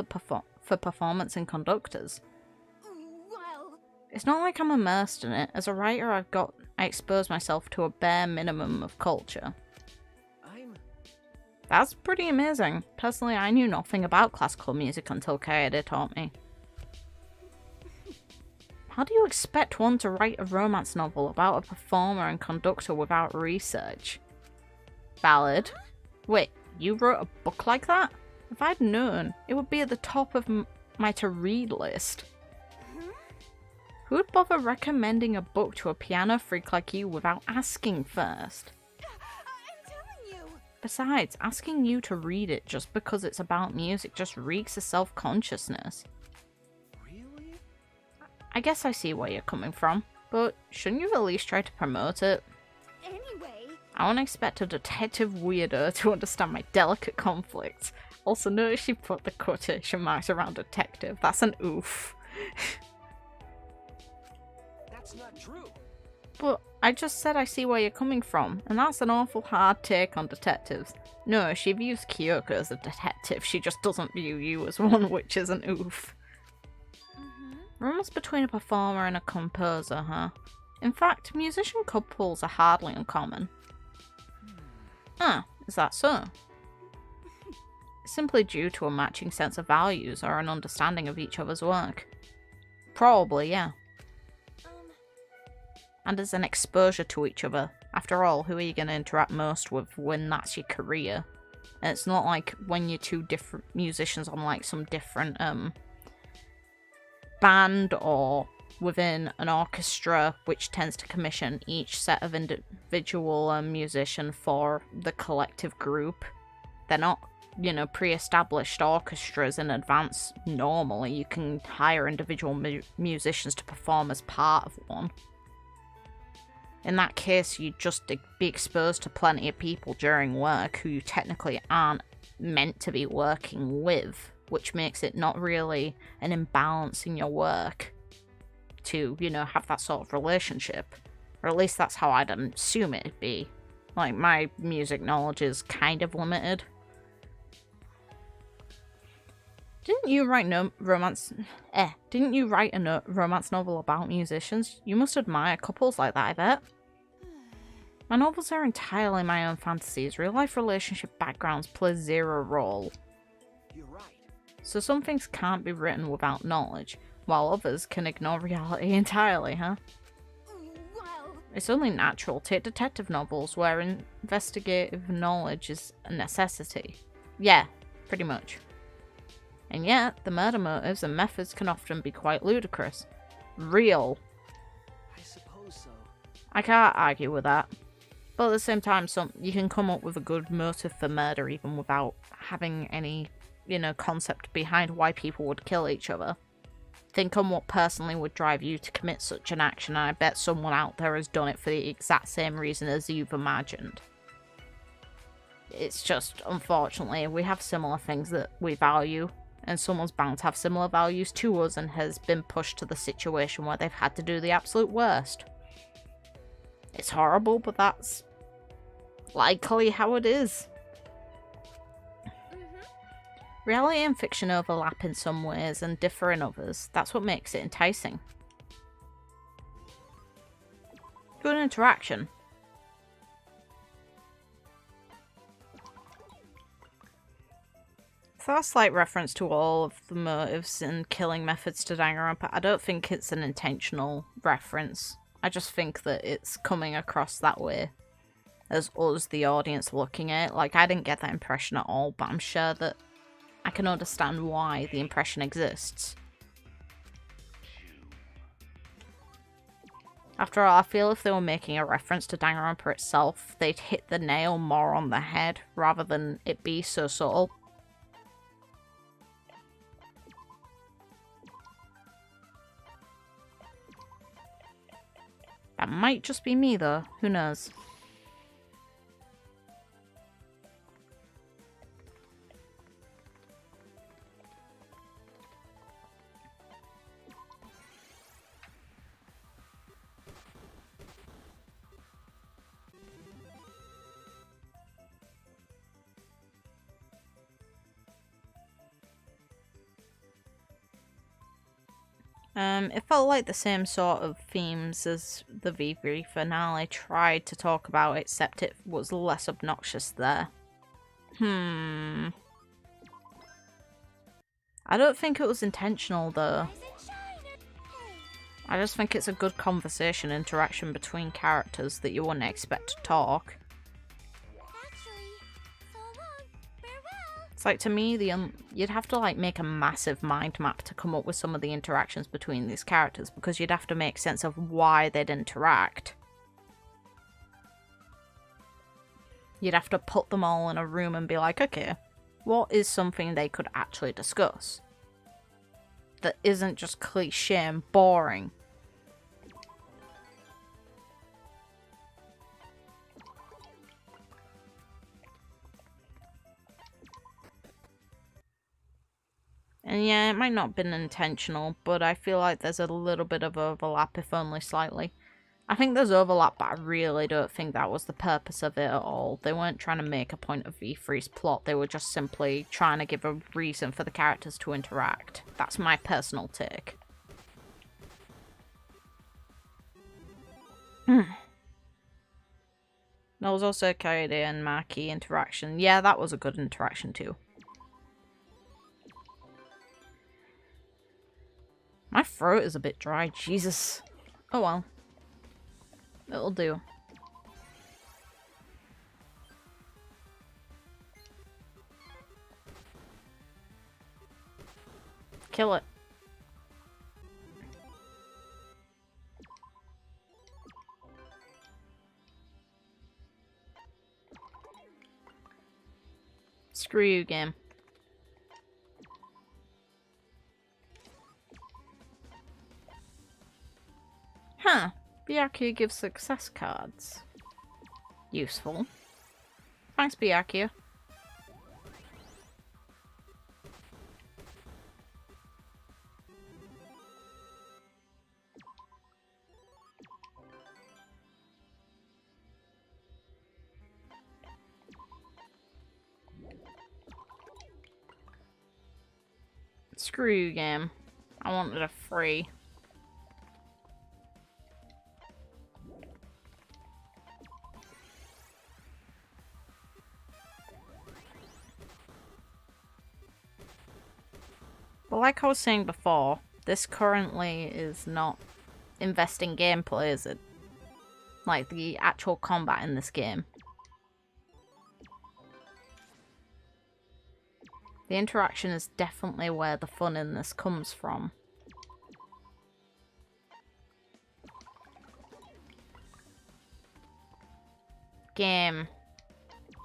for performance and conductors. Well, It's not like I'm immersed in it. As a writer, I expose myself to a bare minimum of culture. That's pretty amazing. Personally, I knew nothing about classical music until Kaede taught me. How do you expect one to write a romance novel about a performer and conductor without research? Valid. Wait, you wrote a book like that? If I'd known, it would be at the top of my to-read list. Who would bother recommending a book to a piano freak like you without asking first? I'm telling you. Besides, asking you to read it just because it's about music just reeks of self-consciousness. Really? I guess I see where you're coming from, but shouldn't you at least try to promote it? Anyway, I won't expect a detective weirdo to understand my delicate conflicts. Also, notice she put the quotation marks around detective. That's an oof. That's not true. But I just said I see where you're coming from, and that's an awful hard take on detectives. No, she views Kyoko as a detective, she just doesn't view you as one, which is an oof. Romance between a performer and a composer, huh? In fact, musician couples are hardly uncommon. Ah, is that so? Simply due to a matching sense of values or an understanding of each other's work. Probably, yeah. And as an exposure to each other. After all, who are you going to interact most with when that's your career? And it's not like when you're two different musicians on like some different band or within an orchestra, which tends to commission each set of individual musician for the collective group. They're not, you know, pre-established orchestras in advance. Normally, you can hire individual musicians to perform as part of one. In that case, you'd just be exposed to plenty of people during work who you technically aren't meant to be working with, which makes it not really an imbalance in your work to, you know, have that sort of relationship. Or at least that's how I'd assume it'd be. Like, my music knowledge is kind of limited. Didn't you write no romance? Didn't you write a romance novel about musicians? You must admire couples like that, I bet. My novels are entirely my own fantasies. Real life relationship backgrounds play zero role. You're right. So some things can't be written without knowledge, while others can ignore reality entirely, huh? Well, It's only natural. Take detective novels where investigative knowledge is a necessity. Yeah, pretty much. And yet, the murder motives and methods can often be quite ludicrous. Real. I suppose so. I can't argue with that. But at the same time, you can come up with a good motive for murder even without having any, concept behind why people would kill each other. Think on what personally would drive you to commit such an action, and I bet someone out there has done it for the exact same reason as you've imagined. It's just, unfortunately, we have similar things that we value, and someone's bound to have similar values to us and has been pushed to the situation where they've had to do the absolute worst. It's horrible, but that's likely how it is. Reality and fiction overlap in some ways and differ in others. That's what makes it enticing. Good interaction. For a slight reference to all of the motives and killing methods to Danganronpa, I don't think it's an intentional reference. I just think that it's coming across that way as us, the audience, looking at it. Like, I didn't get that impression at all, but I'm sure that I can understand why the impression exists. After all, I feel if they were making a reference to Danganronpa itself, they'd hit the nail more on the head rather than it be so subtle. That might just be me though, who knows? It felt like the same sort of themes as the V3 finale tried to talk about, except it was less obnoxious there. I don't think it was intentional though. I just think it's a good conversation interaction between characters that you wouldn't expect to talk. It's like, to me, you'd have to like make a massive mind map to come up with some of the interactions between these characters, because you'd have to make sense of why they'd interact. You'd have to put them all in a room and be like, okay, what is something they could actually discuss that isn't just cliche and boring? And yeah, it might not have been intentional, but I feel like there's a little bit of overlap, if only slightly. I think there's overlap, but I really don't think that was the purpose of it at all. They weren't trying to make a point of V3's plot, they were just simply trying to give a reason for the characters to interact. That's my personal take. There was also Kaede and Maki interaction. Yeah, that was a good interaction too. My throat is a bit dry, Jesus. Oh well. It'll do. Kill it. Screw you, game. Huh. Byakuya gives success cards. Useful. Thanks, Byakuya. Screw you, game. I wanted a free. But like I was saying before, this currently is not investing gameplay, is it? Like the actual combat in this game. The interaction is definitely where the fun in this comes from. Game.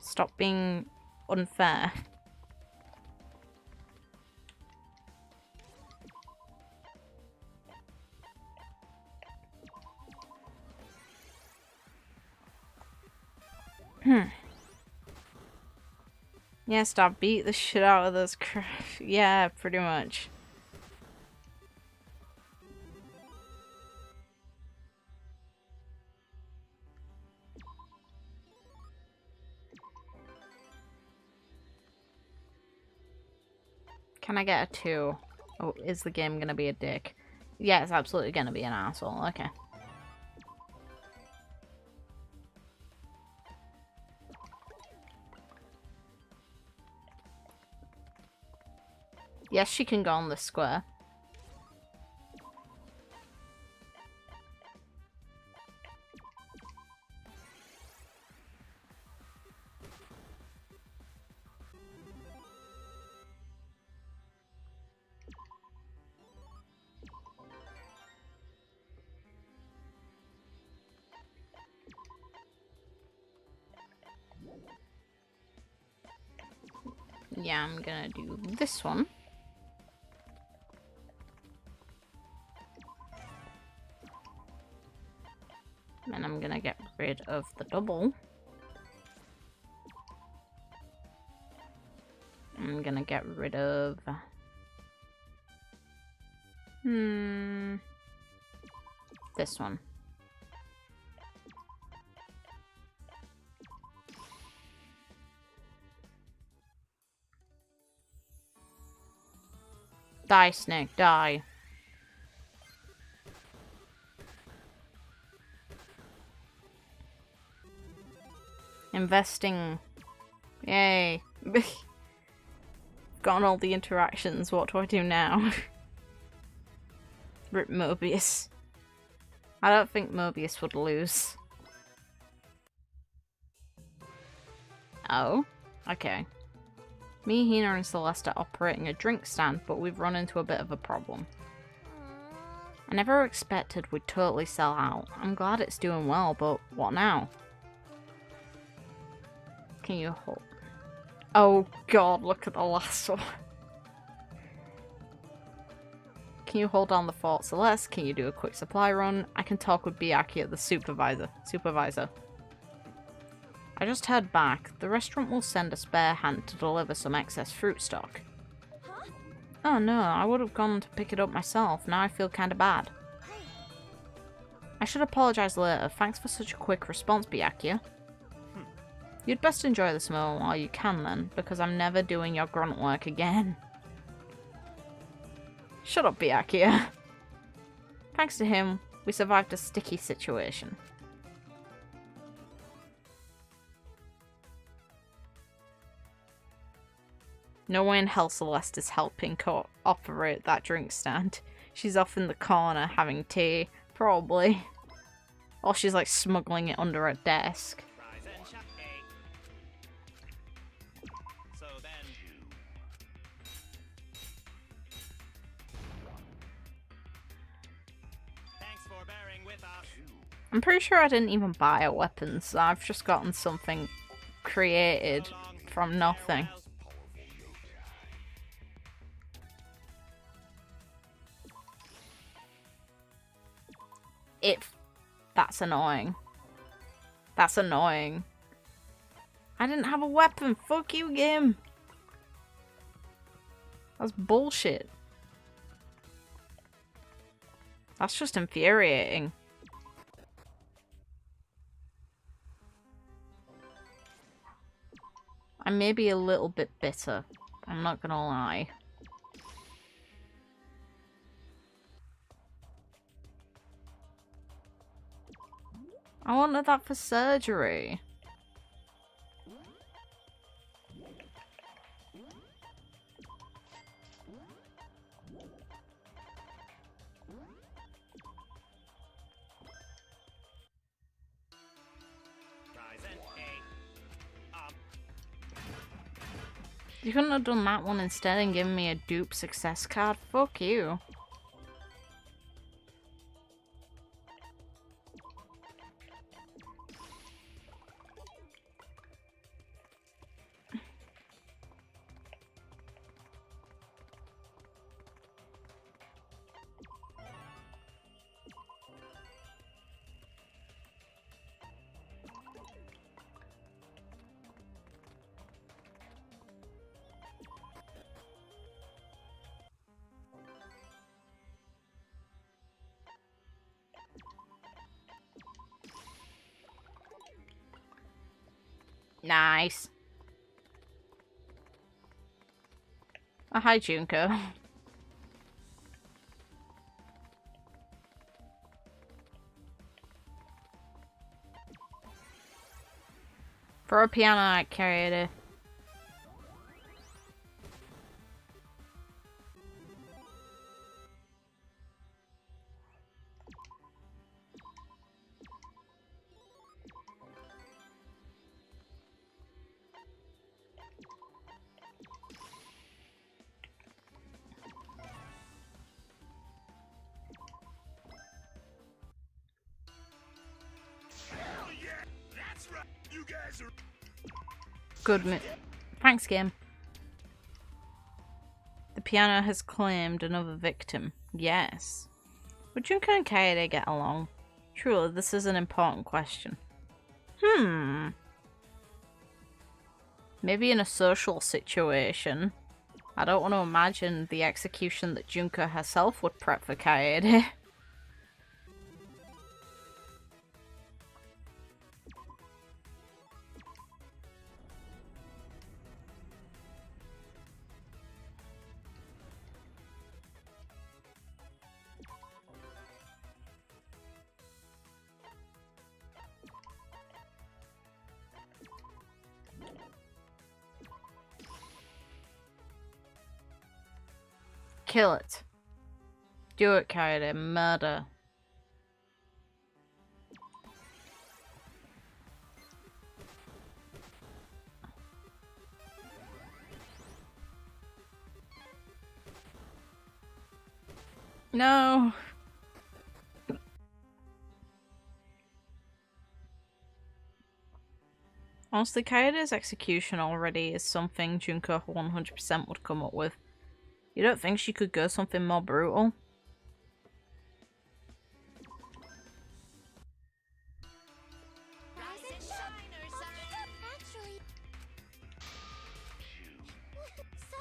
Stop being unfair. Yes, Dad, beat the shit out of those yeah, pretty much. Can I get a 2? Oh, is the game gonna be a dick? Yeah, it's absolutely gonna be an asshole. Okay. Yes, she can go on this square. Yeah, I'm gonna do this one. And I'm gonna get rid of the double. I'm gonna get rid of... this one. Die, snake, die. Investing. Yay. Gotten all the interactions. What do I do now? Rip Mobius. I don't think Mobius would lose. Oh? Okay. Me, Hina, and Celeste are operating a drink stand, but we've run into a bit of a problem. I never expected we'd totally sell out. I'm glad it's doing well, but what now? Can you hold... Oh god, look at the last one. Can you hold down the fort, Celeste? Can you do a quick supply run? I can talk with Byakuya, the supervisor. I just heard back. The restaurant will send a spare hand to deliver some excess fruit stock. Huh? Oh no, I would have gone to pick it up myself. Now I feel kinda bad. I should apologize later. Thanks for such a quick response, Byakuya. You'd best enjoy this moment while you can then, because I'm never doing your grunt work again. Shut up, Byakuya. Thanks to him, we survived a sticky situation. No way in hell Celeste is helping operate that drink stand. She's off in the corner having tea, probably. Or she's like smuggling it under her desk. So then... Thanks for bearing with us. I'm pretty sure I didn't even buy a weapon, so I've just gotten something created from nothing. That's annoying. That's annoying. I didn't have a weapon. Fuck you, game. That's bullshit. That's just infuriating. I may be a little bit bitter. I'm not gonna lie. I wanted that for surgery. Kaizen, You couldn't have done that one instead and given me a dupe success card? Fuck you. Nice. Oh, hi, Junko. For a piano, I carried it. Hell yeah! That's right! You guys are... Good mi- Thanks, game. The piano has claimed another victim. Yes. Would Junko and Kaede get along? Truly, this is an important question. Maybe in a social situation. I don't want to imagine the execution that Junko herself would prep for Kaede. Kill it. Do it, Kaede. Murder. No. Honestly, Kaede's execution already is something Junko 100% would come up with. You don't think she could go something more brutal? Rise and shine, actually. So,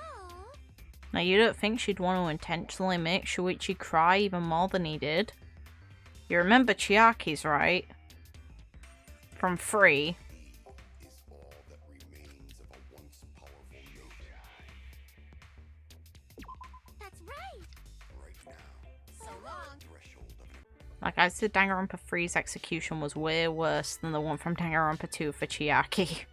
Now, you don't think she'd want to intentionally make Shuichi cry even more than he did? You remember Chiaki's, right? From Free. Is all that remains of a once powerful yokai. that's right. Right now, So long. threshold of Like I said, Danganronpa 3's execution was way worse than the one from Danganronpa 2 for Chiaki.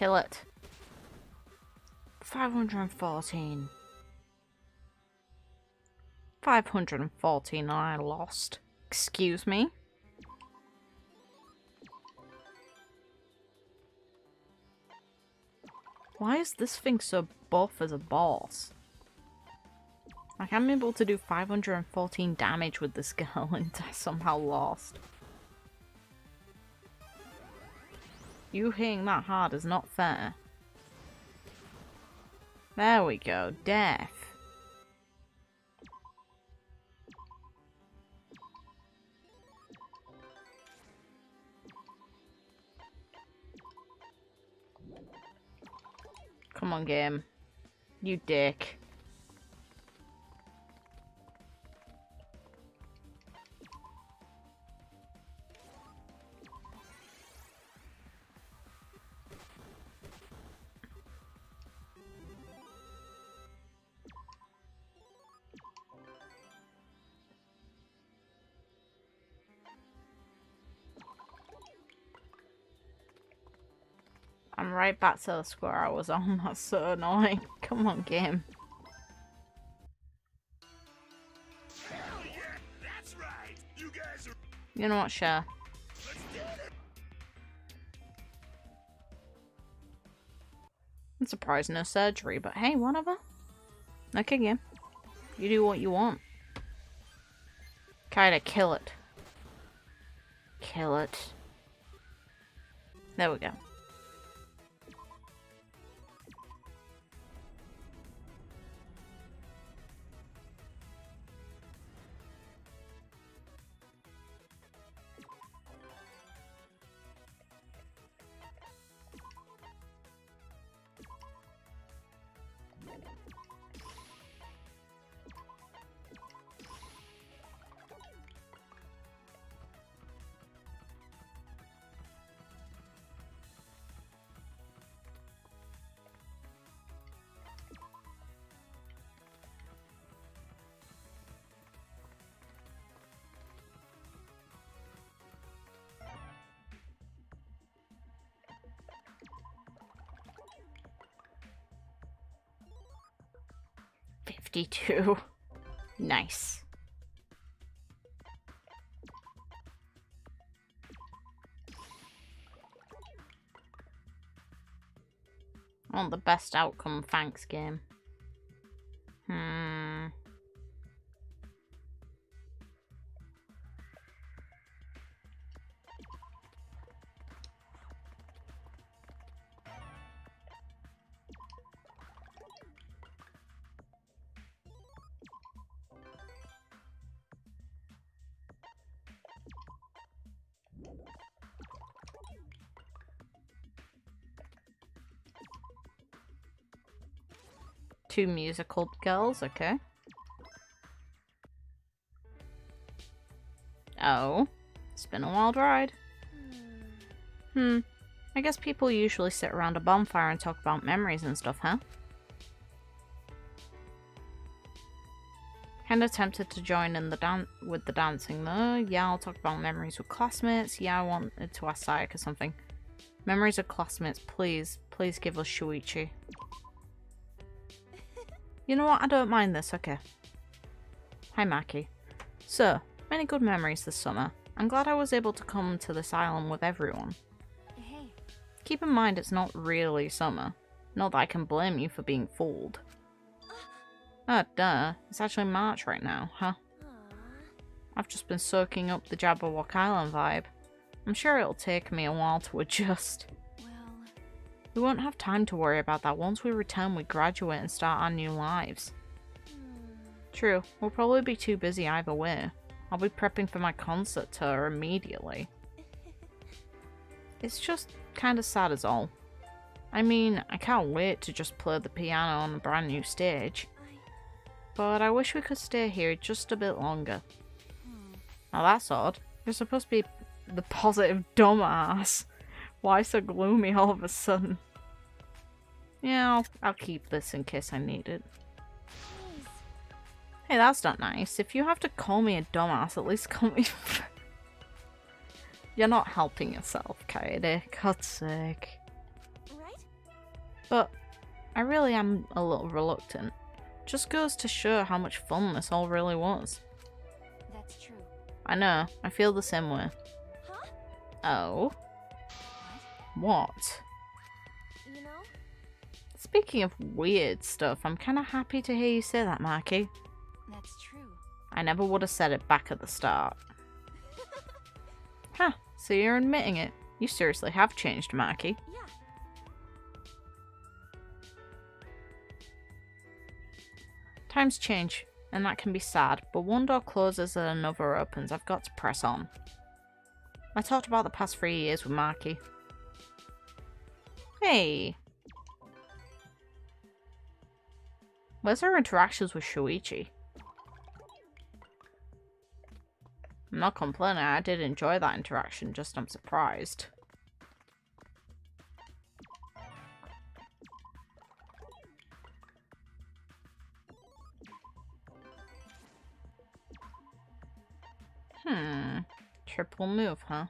Kill it. 514. 514 and I lost. Excuse me? Why is this thing so buff as a boss? Like, I'm able to do 514 damage with this girl and I somehow lost. You hitting that hard is not fair. There we go. Death. Come on, game. You dick. I'm right back to the square I was on. That's so annoying. Come on, game. Hell yeah, that's right. You guys are. You know what, Cher? I'm surprised no surgery, but hey, whatever. Okay, game. You do what you want. Kinda kill it. Kill it. There we go. $52. Nice. I want the best outcome, thanks, game. Two musical girls, okay. Oh, it's been a wild ride. I guess people usually sit around a bonfire and talk about memories and stuff, huh? Kinda tempted to join in with the dancing though. Yeah, I'll talk about memories with classmates. Yeah, I wanted to ask Sayaka something. Memories of classmates, please. Please give us Shuichi. You know what? I don't mind this, okay. Hi, Maki. So, many good memories this summer. I'm glad I was able to come to this island with everyone. Hey. Keep in mind it's not really summer. Not that I can blame you for being fooled. Oh, duh. It's actually March right now, huh? I've just been soaking up the Jabberwock Island vibe. I'm sure it'll take me a while to adjust. We won't have time to worry about that. Once we return, we graduate and start our new lives. True, we'll probably be too busy either way. I'll be prepping for my concert tour immediately. It's just kinda sad as all. I mean, I can't wait to just play the piano on a brand new stage. But I wish we could stay here just a bit longer. Now that's odd. You're supposed to be the positive dumbass. Why so gloomy all of a sudden? Yeah, I'll keep this in case I need it. Hey, that's not nice. If you have to call me a dumbass, at least call me... You're not helping yourself, Kaede. God's sake. Right? But I really am a little reluctant. Just goes to show how much fun this all really was. That's true. I know, I feel the same way. Huh? Oh? What? You know? Speaking of weird stuff, I'm kinda happy to hear you say that, Marky. That's true. I never would have said it back at the start. Huh, so you're admitting it. You seriously have changed, Marky. Yeah. Times change, and that can be sad, but one door closes and another opens. I've got to press on. I talked about the past 3 years with Marky. Hey! Where's her interactions with Shuichi? I'm not complaining, I did enjoy that interaction, just I'm surprised. Triple move, huh?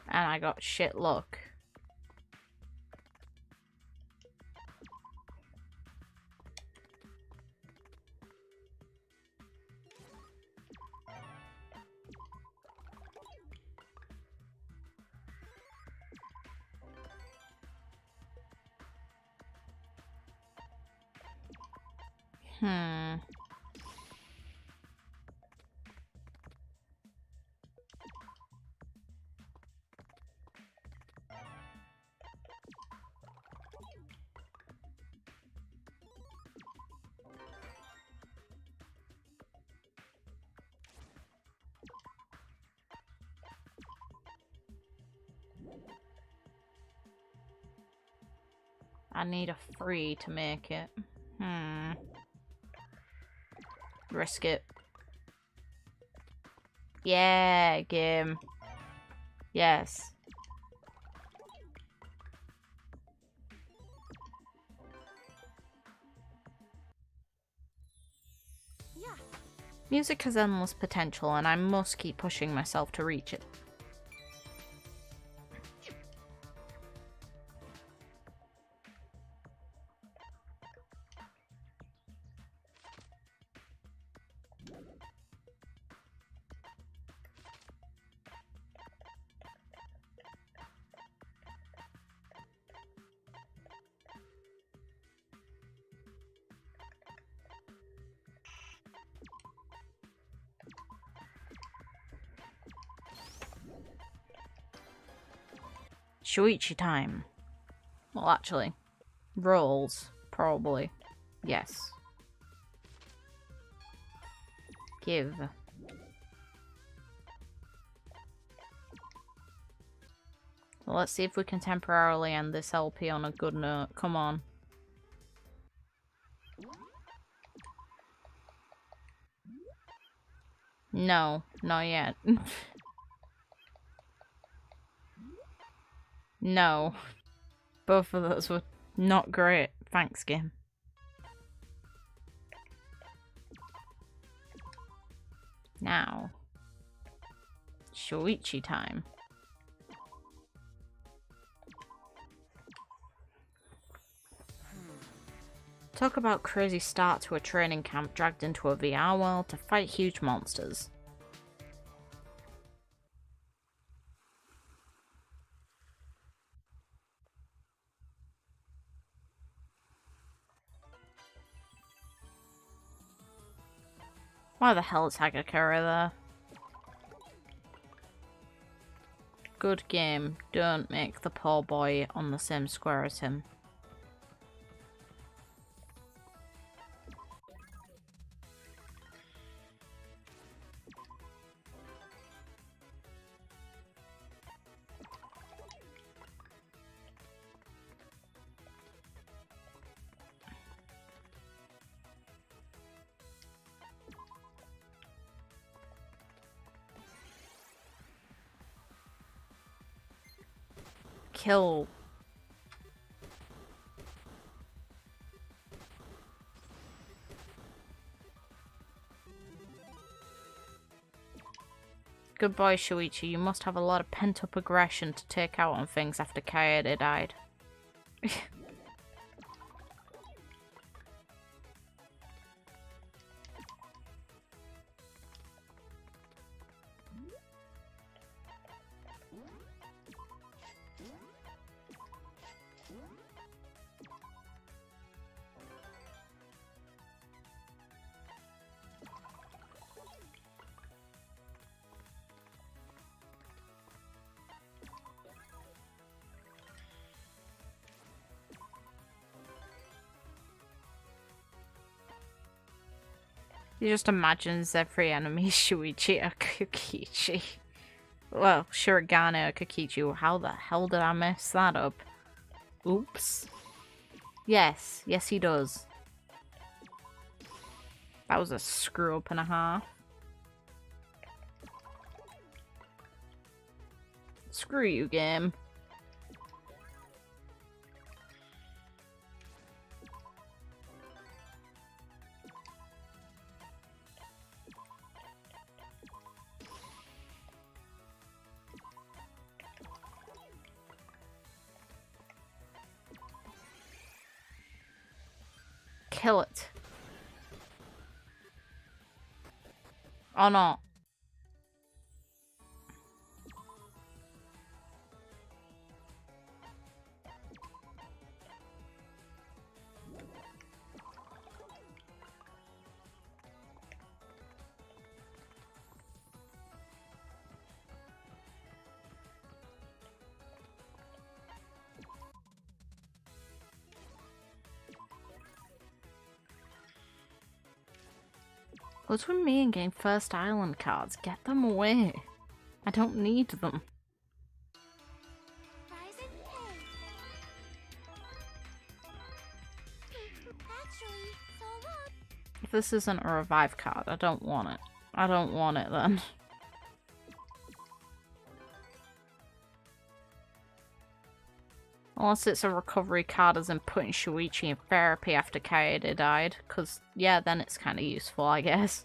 And I got shit luck. I need a 3 to make it. Risk it. Yeah, game. Yes. Yeah. Music has endless potential, and I must keep pushing myself to reach it. Shuichi time. Well, actually, rolls, probably. Yes. Give. Well, let's see if we can temporarily end this LP on a good note. Come on. No, not yet. No. Both of those were not great. Thanks, game. Now. Shuichi time. Talk about crazy start to a training camp dragged into a VR world to fight huge monsters. Why the hell is Hagakure there? Good game. Don't make the poor boy on the same square as him. Kill. Good boy, Shuichi. You must have a lot of pent-up aggression to take out on things after Kaede died. He just imagines every enemy Shuichi or Kokichi. Well, Shirogane or Kokichi. How the hell did I mess that up? Oops. Yes. Yes, he does. That was a screw up and a half. Screw you, game. Kill it. Or not. What's with me and getting first island cards? Get them away. I don't need them. Rising hey. Actually, so what? If this isn't a revive card, I don't want it. I don't want it then. Unless it's a recovery card as in putting Shuichi in therapy after Kaede died. Because, yeah, then it's kind of useful, I guess.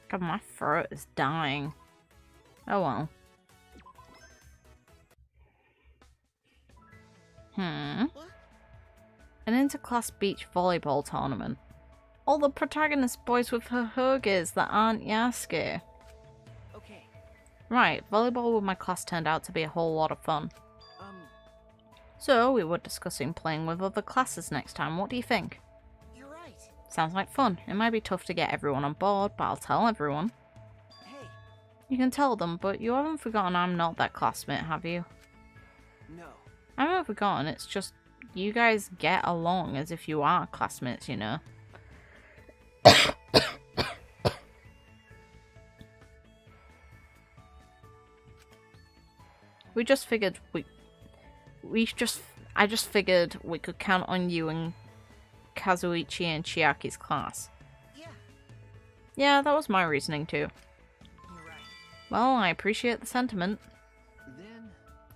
God, my throat is dying. Oh well. An interclass beach volleyball tournament. All the protagonist boys with her hoagies that aren't Yasuke. Okay. Right, volleyball with my class turned out to be a whole lot of fun. So, we were discussing playing with other classes next time. What do you think? You're right. Sounds like fun. It might be tough to get everyone on board, but I'll tell everyone. Hey. You can tell them, but you haven't forgotten I'm not that classmate, have you? No. I haven't forgotten, it's just you guys get along as if you are classmates, you know? We just figured I just figured we could count on you and Kazuichi and Chiaki's class. Yeah. Yeah, that was my reasoning too. You're right. Well, I appreciate the sentiment. Then.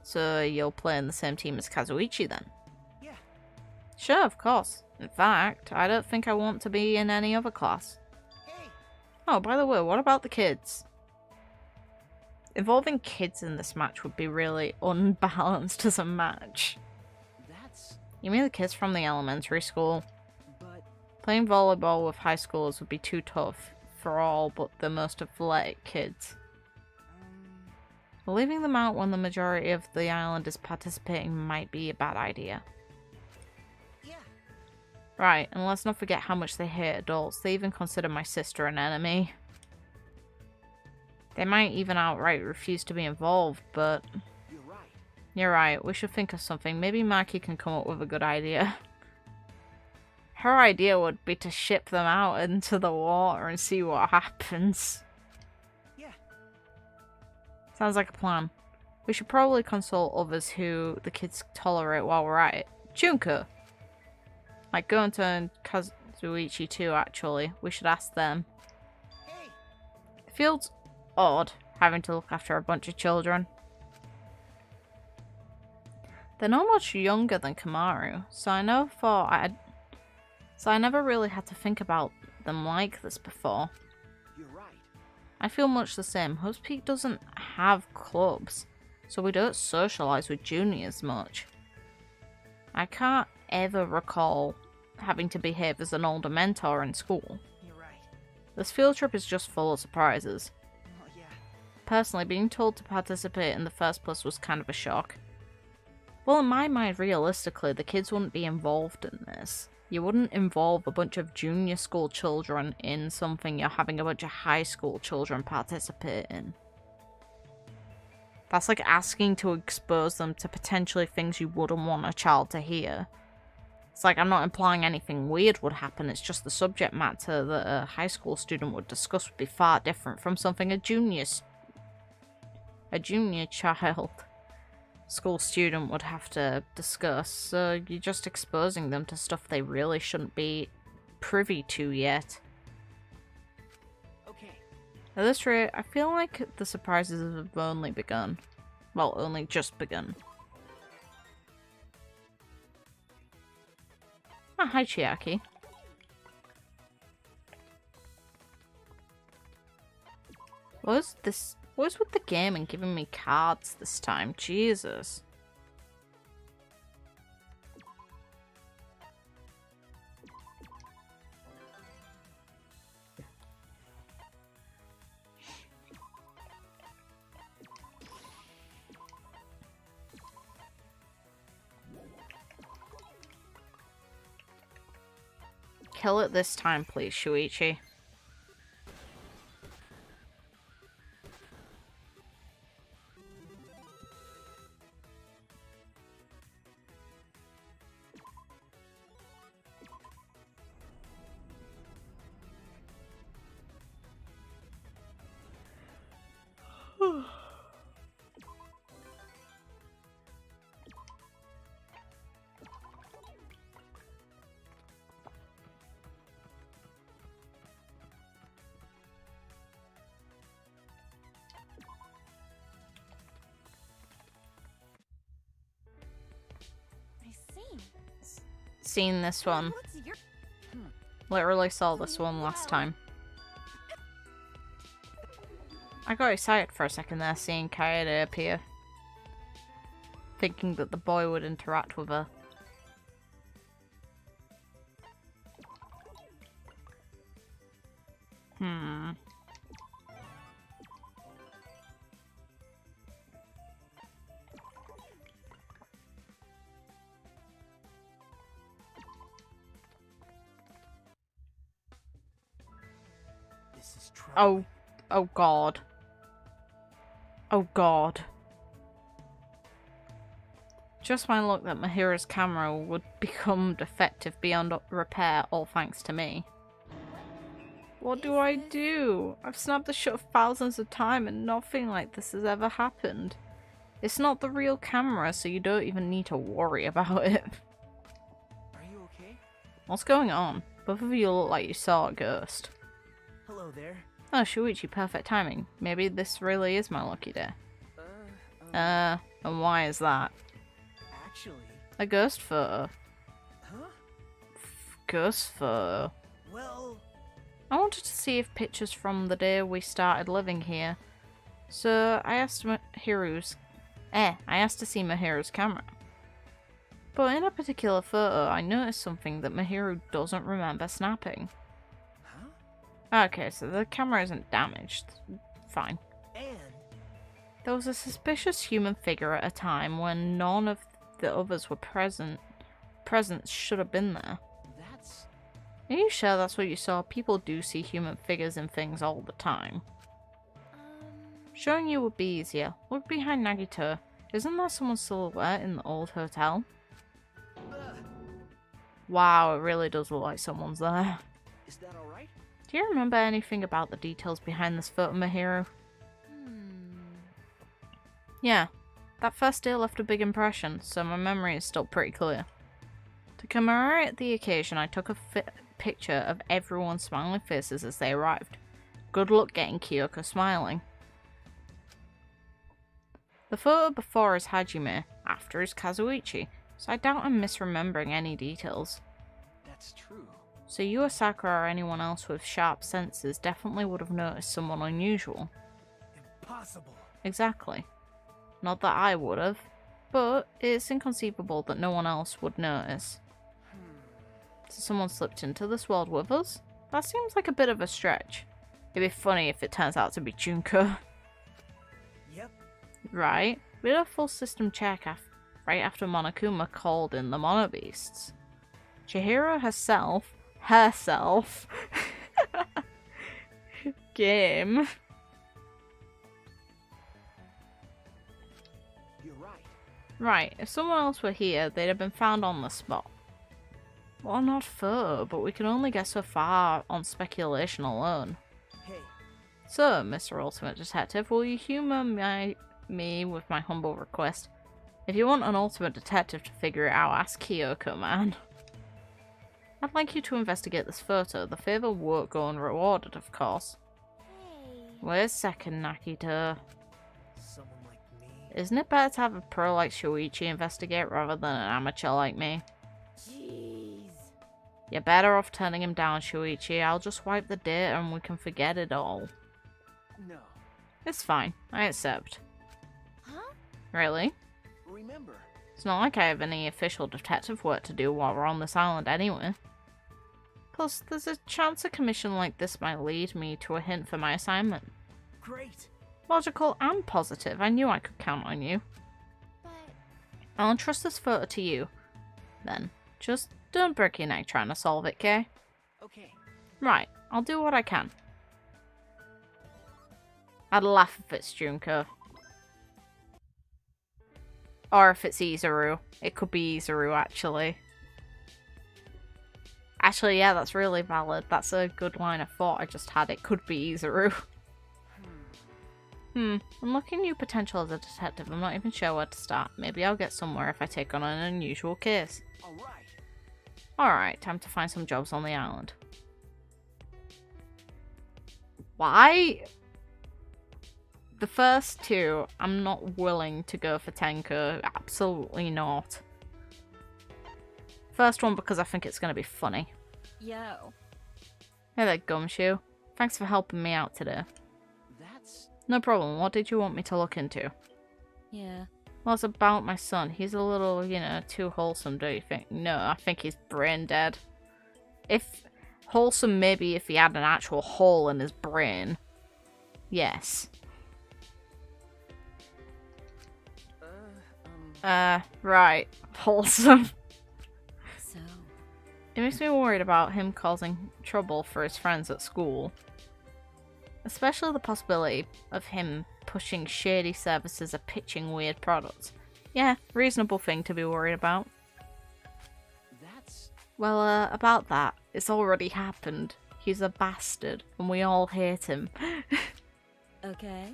So you'll play in the same team as Kazuichi then? Yeah. Sure, of course. In fact, I don't think I want to be in any other class. Hey. Oh, by the way, what about the kids? Involving kids in this match would be really unbalanced as a match. That's. You mean the kids from the elementary school? But. Playing volleyball with high schoolers would be too tough for all but the most athletic kids. Leaving them out when the majority of the island is participating might be a bad idea. Yeah. Right, and let's not forget how much they hate adults. They even consider my sister an enemy. They might even outright refuse to be involved, but... You're right. You're right, we should think of something. Maybe Maki can come up with a good idea. Her idea would be to ship them out into the water and see what happens. Yeah. Sounds like a plan. We should probably consult others who the kids tolerate while we're at it. Junko! Like Gonto and Kazuichi too, actually. We should ask them. Hey. It feels odd having to look after a bunch of children. They're not much younger than Kamaru, so I never really had to think about them like this before. You're right. I feel much the same. Hope's Peak doesn't have clubs, so we don't socialise with juniors much. I can't ever recall having to behave as an older mentor in school. You're right. This field trip is just full of surprises. Oh, yeah. Personally, being told to participate in the first place was kind of a shock. Well, in my mind, realistically, the kids wouldn't be involved in this. You wouldn't involve a bunch of junior school children in something you're having a bunch of high school children participate in. That's like asking to expose them to potentially things you wouldn't want a child to hear. It's like, I'm not implying anything weird would happen, it's just the subject matter that a high school student would discuss would be far different from something a junior child school student would have to discuss, so you're just exposing them to stuff they really shouldn't be privy to yet. Okay. At this rate, I feel like the surprises have only begun. Well, only just begun. Ah, hi Chiaki. What is with the game and giving me cards this time? Jesus. Kill it this time, please, Shuichi. I see. Seen this one. What's your... Literally saw this one last time. I got excited for a second there seeing Kaede appear. Thinking that the boy would interact with her. This is trouble. Oh god. Oh god. Just my luck that Mahira's camera would become defective beyond repair, all thanks to me. What do I do? I've snapped the shot thousands of times and nothing like this has ever happened. It's not the real camera, so you don't even need to worry about it. Are you okay? What's going on? Both of you look like you saw a ghost. Hello there. Oh, Shuichi, perfect timing. Maybe this really is my lucky day. And why is that? Actually. A ghost photo. Huh? Ghost photo. Well. I wanted to see if pictures from the day we started living here. So I asked I asked to see Mahiru's camera. But in a particular photo, I noticed something that Mahiru doesn't remember snapping. Huh? Okay, so the camera isn't damaged. Fine. And. There was a suspicious human figure at a time when none of the others were present. Presents should have been there. That's. Are you sure that's what you saw? People do see human figures in things all the time. Showing you would be easier. Look behind Nagito. Isn't there someone's silhouette in the old hotel? Ugh. Wow, it really does look like someone's there. Is that all right? Do you remember anything about the details behind this photo, Mahiro? Yeah, that first day left a big impression, so my memory is still pretty clear. To commemorate the occasion, I took a picture of everyone's smiling faces as they arrived. Good luck getting Kyoko smiling. The photo before is Hajime, after is Kazuichi, so I doubt I'm misremembering any details. That's true. So you or Sakura or anyone else with sharp senses definitely would have noticed someone unusual. Impossible. Exactly. Not that I would have, but it's inconceivable that no one else would notice. So someone slipped into this world with us? That seems like a bit of a stretch. It'd be funny if it turns out to be Junko. Yep. Right? We did a full system check right after Monokuma called in the Monobeasts. Chihiro herself, game. You're right. Right, if someone else were here, they'd have been found on the spot. Well, not photo, but we can only get so far on speculation alone. Hey. So, Mr. Ultimate Detective, will you humour me with my humble request? If you want an ultimate detective to figure it out, ask Kyoko, man. I'd like you to investigate this photo. The favour won't go unrewarded, of course. Hey. Wait a second, Nakito. Someone like me. Isn't it better to have a pro like Shuichi investigate rather than an amateur like me? Jeez. You're better off turning him down, Shuichi. I'll just wipe the data and we can forget it all. No. It's fine. I accept. Huh? Really? Remember. It's not like I have any official detective work to do while we're on this island anyway. Plus, there's a chance a commission like this might lead me to a hint for my assignment. Great. Logical and positive. I knew I could count on you. But I'll entrust this photo to you. Then, just don't break your neck trying to solve it, okay? Okay. Right, I'll do what I can. I'd laugh if it's Junko. Or if it's Izuru. It could be Izuru, actually. Actually, yeah, that's really valid. That's a good line of thought I just had. It could be Izuru. Unlocking new potential as a detective. I'm not even sure where to start. Maybe I'll get somewhere if I take on an unusual case. All right. Alright, time to find some jobs on the island. Why? The first two, I'm not willing to go for Tenko. Absolutely not. First one because I think it's going to be funny. yo. Hey there, Gumshoe. Thanks for helping me out today. That's. No problem. What did you want me to look into? Yeah. Well, it's about my son. He's a little, too wholesome, don't you think? No, I think he's brain dead. If wholesome, maybe if he had an actual hole in his brain. Yes. Right. Wholesome. So. It makes me worried about him causing trouble for his friends at school. Especially the possibility of him pushing shady services or pitching weird products. Yeah, reasonable thing to be worried about. That's. Well, about that, it's already happened. He's a bastard, and we all hate him. Okay.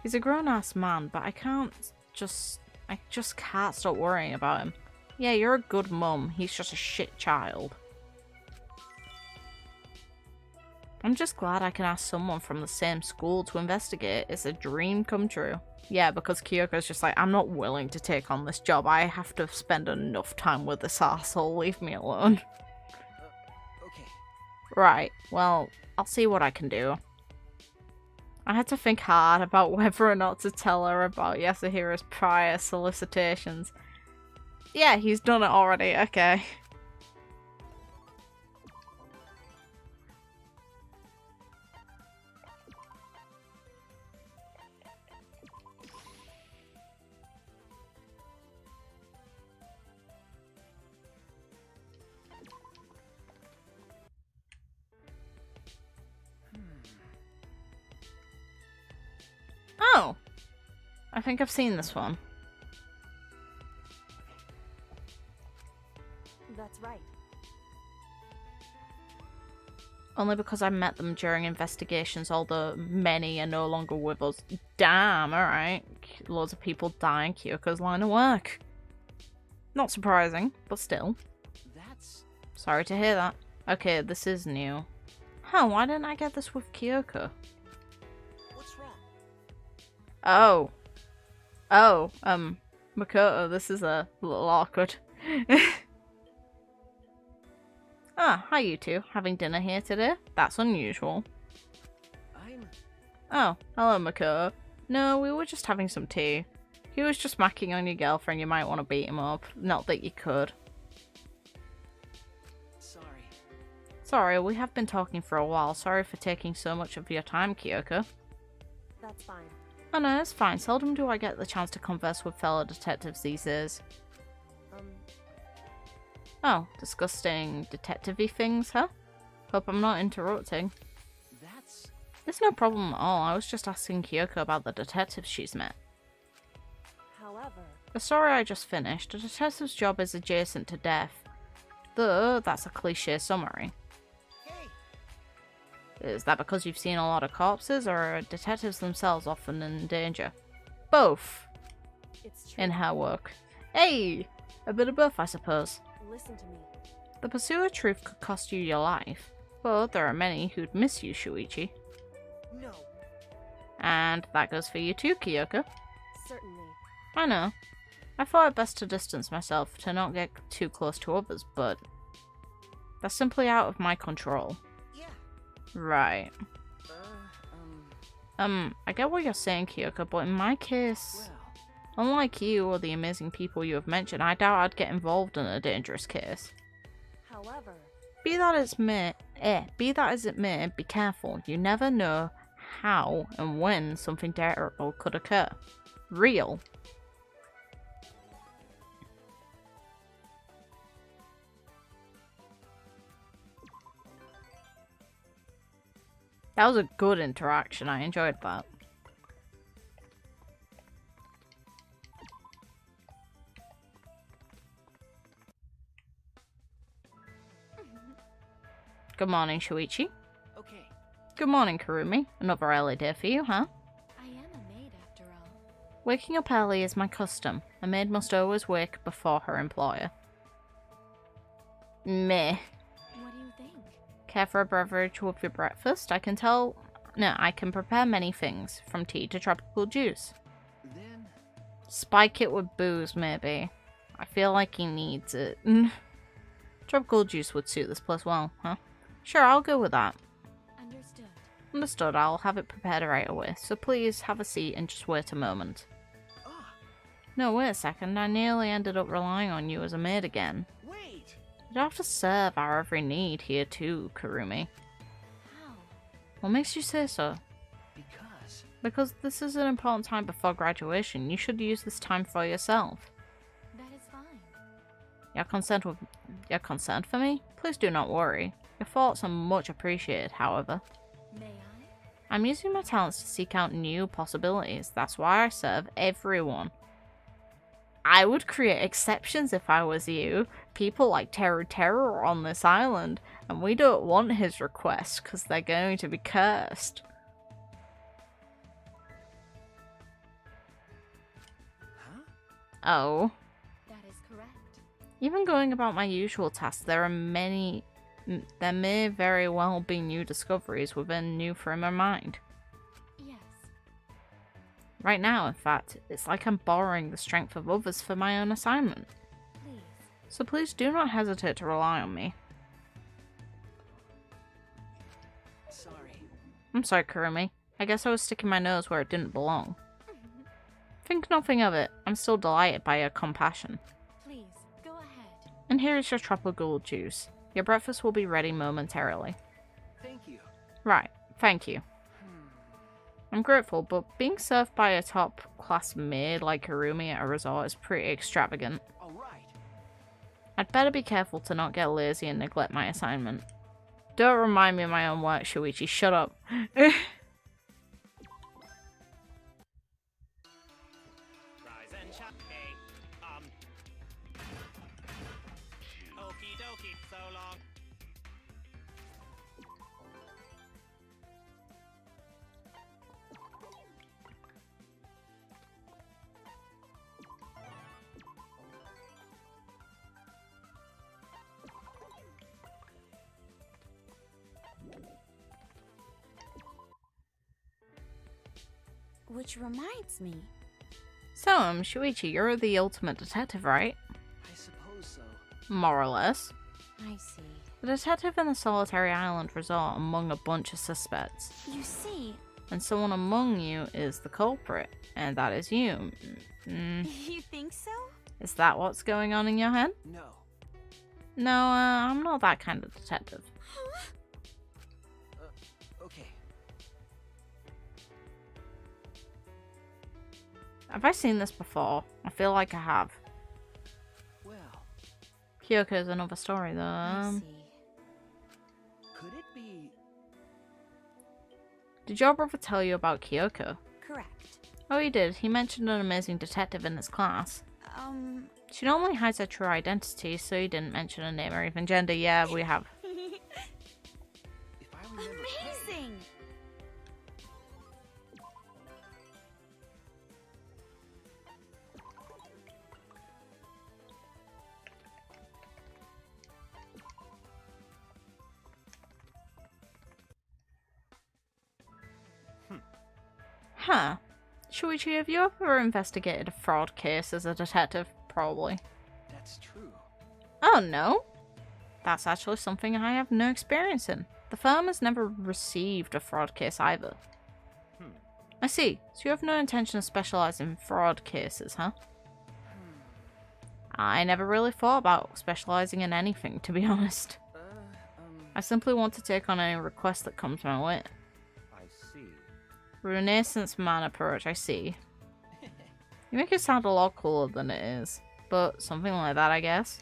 He's a grown-ass man, but I just can't stop worrying about him. Yeah, you're a good mum. He's just a shit child. I'm just glad I can ask someone from the same school to investigate. It's a dream come true. Yeah, because Kyoko's just like, I'm not willing to take on this job. I have to spend enough time with this asshole. Leave me alone. Okay. Right, well, I'll see what I can do. I had to think hard about whether or not to tell her about Yasuhiro's prior solicitations. Yeah, he's done it already, okay. Oh! I think I've seen this one. Only because I met them during investigations, although many are no longer with us. Damn, alright. Loads of people die in Kyoko's line of work. Not surprising, but still. That's... Sorry to hear that. Okay, this is new. Huh, why didn't I get this with Kyoko? What's wrong? Oh. Oh, Makoto, this is a little awkward. Ah, hi you two. Having dinner here today? That's unusual. I'm... Oh, hello Makoto. No, we were just having some tea. He was just macking on your girlfriend, you might want to beat him up. Not that you could. Sorry. Sorry, we have been talking for a while. Sorry for taking so much of your time, Kyoko. That's fine. Oh no, it's fine. Seldom do I get the chance to converse with fellow detectives these days. Oh, disgusting detective-y things, huh? Hope I'm not interrupting. That's... There's no problem at all. I was just asking Kyoko about the detectives she's met. However, The story I just finished, a detective's job is adjacent to death. Though, that's a cliche summary. Hey! Is that because you've seen a lot of corpses, or are detectives themselves often in danger? Both, it's true. in her work. Hey! A bit of both, I suppose. Listen to me. The pursuit of truth could cost you your life, but there are many who'd miss you, Shuichi. No. And that goes for you too, Kyoko. Certainly. I know. I thought it best to distance myself, to not get too close to others, but that's simply out of my control. Yeah. Right. Uh, I get what you're saying, Kyoko, but in my case, well... unlike you or the amazing people you have mentioned, I doubt I'd get involved in a dangerous case. However, Be that as it may, be careful. You never know how and when something terrible could occur. Real. That was a good interaction. I enjoyed that. Good morning, Shuichi. Okay. Good morning, Kurumi. Another early day for you, huh? I am a maid after all. Waking up early is my custom. A maid must always wake before her employer. Meh. What do you think? Care for a beverage with your breakfast? I can prepare many things, from tea to tropical juice. Then... Spike it with booze, maybe. I feel like he needs it. Tropical juice would suit this place well, huh? Sure, I'll go with that. Understood. Understood, I'll have it prepared right away, so please have a seat and just wait a moment. Ah! No, wait a second, I nearly ended up relying on you as a maid again. Wait! You'd have to serve our every need here too, Kurumi. How? What makes you say so? Because... Because this is an important time before graduation, you should use this time for yourself. That is fine. You're concerned for me? Please do not worry. Your thoughts are much appreciated, however. May I? I'm using my talents to seek out new possibilities. That's why I serve everyone. I would create exceptions if I was you. People like Teru are on this island, and we don't want his requests because they're going to be cursed. Huh? Oh. That is correct. Even going about my usual tasks, there may very well be new discoveries within a new frame of mind. Yes. Right now, in fact, it's like I'm borrowing the strength of others for my own assignment. Please. So please do not hesitate to rely on me. Sorry. I'm sorry, Kurumi. I guess I was sticking my nose where it didn't belong. Think nothing of it. I'm still delighted by your compassion. Please, go ahead. And here is your tropical juice. Your breakfast will be ready momentarily. Thank you. Right, thank you. I'm grateful, but being served by a top-class maid like Kurumi at a resort is pretty extravagant. Alright. I'd better be careful to not get lazy and neglect my assignment. Don't remind me of my own work, Shuichi. Shut up. Rise and chat. Okie dokie, so long. Which reminds me. So, Shuichi, you're the ultimate detective, right? I suppose so. More or less. I see. The detective in the solitary island resort among a bunch of suspects. You see, And someone among you is the culprit, and that is you. you think so? Is that what's going on in your head? No. No, I'm not that kind of detective. Okay. Have I seen this before? I feel like I have. Well, Kyoko's another story, though. I see. could it be? Did your brother tell you about Kyoko? Correct. Oh, he did. He mentioned an amazing detective in his class. She normally hides her true identity, so he didn't mention her name or even gender. Yeah, we have. If I remember. Amazing! Huh. Shuichi, have you ever investigated a fraud case as a detective? Probably. That's true. Oh, no? That's actually something I have no experience in. The firm has never received a fraud case either. I see. So you have no intention of specializing in fraud cases, huh? I never really thought about specializing in anything, to be honest. I simply want to take on any request that comes my way. I see. Renaissance man approach, I see. You make it sound a lot cooler than it is. But something like that, I guess.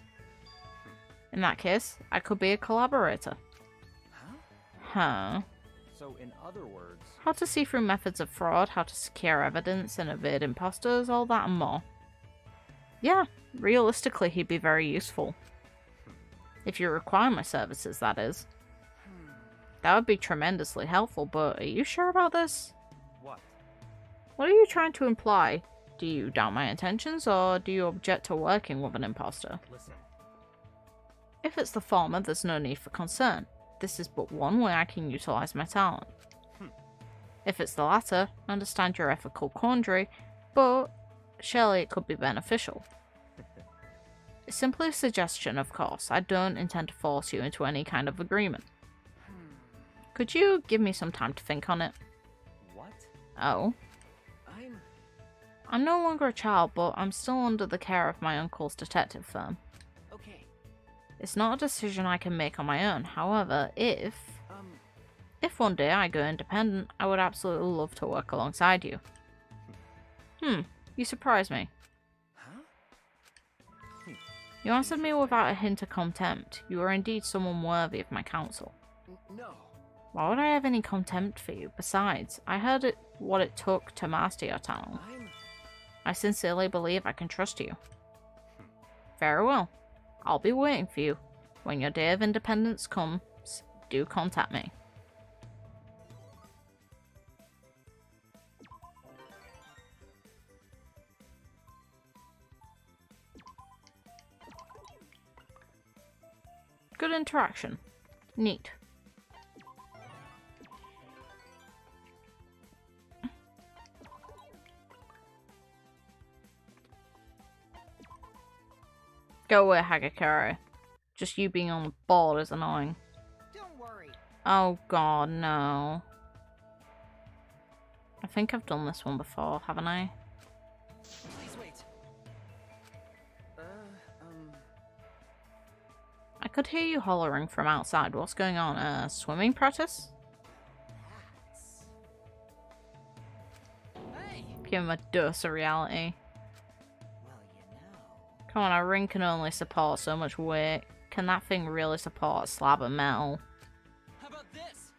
In that case, I could be a collaborator. Huh? So, in other words, How to see through methods of fraud, how to secure evidence and evade imposters, all that and more. Yeah, realistically he'd be very useful. If you require my services, that is. That would be tremendously helpful, but are you sure about this? what? What are you trying to imply? Do you doubt my intentions, or do you object to working with an imposter? Listen. If it's the former, there's no need for concern. This is but one way I can utilize my talent. If it's the latter, I understand your ethical quandary, but surely it could be beneficial. It's simply a suggestion, of course. I don't intend to force you into any kind of agreement. Could you give me some time to think on it? What? Oh? I'm. I'm no longer a child, but I'm still under the care of my uncle's detective firm. Okay. It's not a decision I can make on my own. However, if one day I go independent, I would absolutely love to work alongside you. You surprise me. Huh? You answered me without a hint of contempt. You are indeed someone worthy of my counsel. No. Why would I have any contempt for you? Besides, I heard what it took to master your talent. I sincerely believe I can trust you. Very well. I'll be waiting for you. When your day of independence comes, do contact me. Good interaction. Neat. Go away, Hagakure. Just you being on the board is annoying. Don't worry. Oh god, no. I think I've done this one before, haven't I? Please wait. I could hear you hollering from outside. What's going on? Swimming practice? Hey. Give him a dose of reality. Well, you know. Come on, a ring can only support so much weight. Can that thing really support a slab of metal? How about this?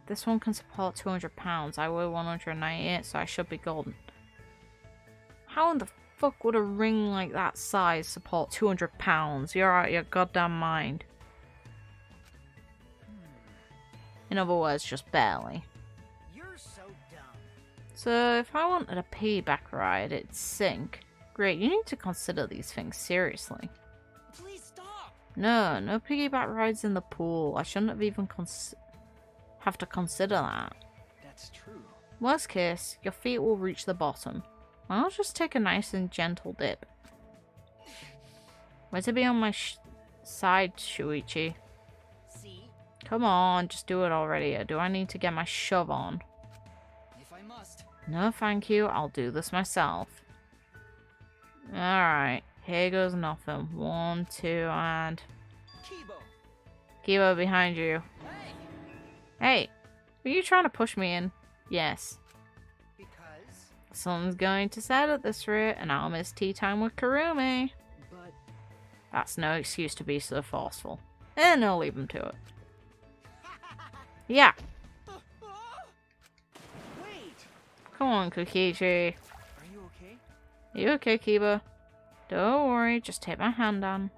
This one can support 200 pounds. I weigh 198, so I should be golden. How in the fuck would a ring like that size support 200 pounds? You're out of your goddamn mind. In other words, just barely. You're so dumb. So if I wanted a piggyback ride, it'd sink. Great, you need to consider these things seriously. Please stop. No, no piggyback rides in the pool. I shouldn't have even have to consider that. That's true. Worst case, your feet will reach the bottom. I'll just take a nice and gentle dip. Where to be on my side, Shuichi? See? Come on, just do it already. Or do I need to get my shove on? If I must. No, thank you. I'll do this myself. Alright, here goes nothing. 1, 2, and... Kibo! Kibo behind you. Hey! Hey, were you trying to push me in? Yes. Because? Sun's going to set at this rate, and I'll miss tea time with Kurumi. But... That's no excuse to be so forceful. And I'll leave him to it. Yeah. Wait! Come on, Kokichi. Are you okay? You okay, Kiba? Don't worry, just take my hand on.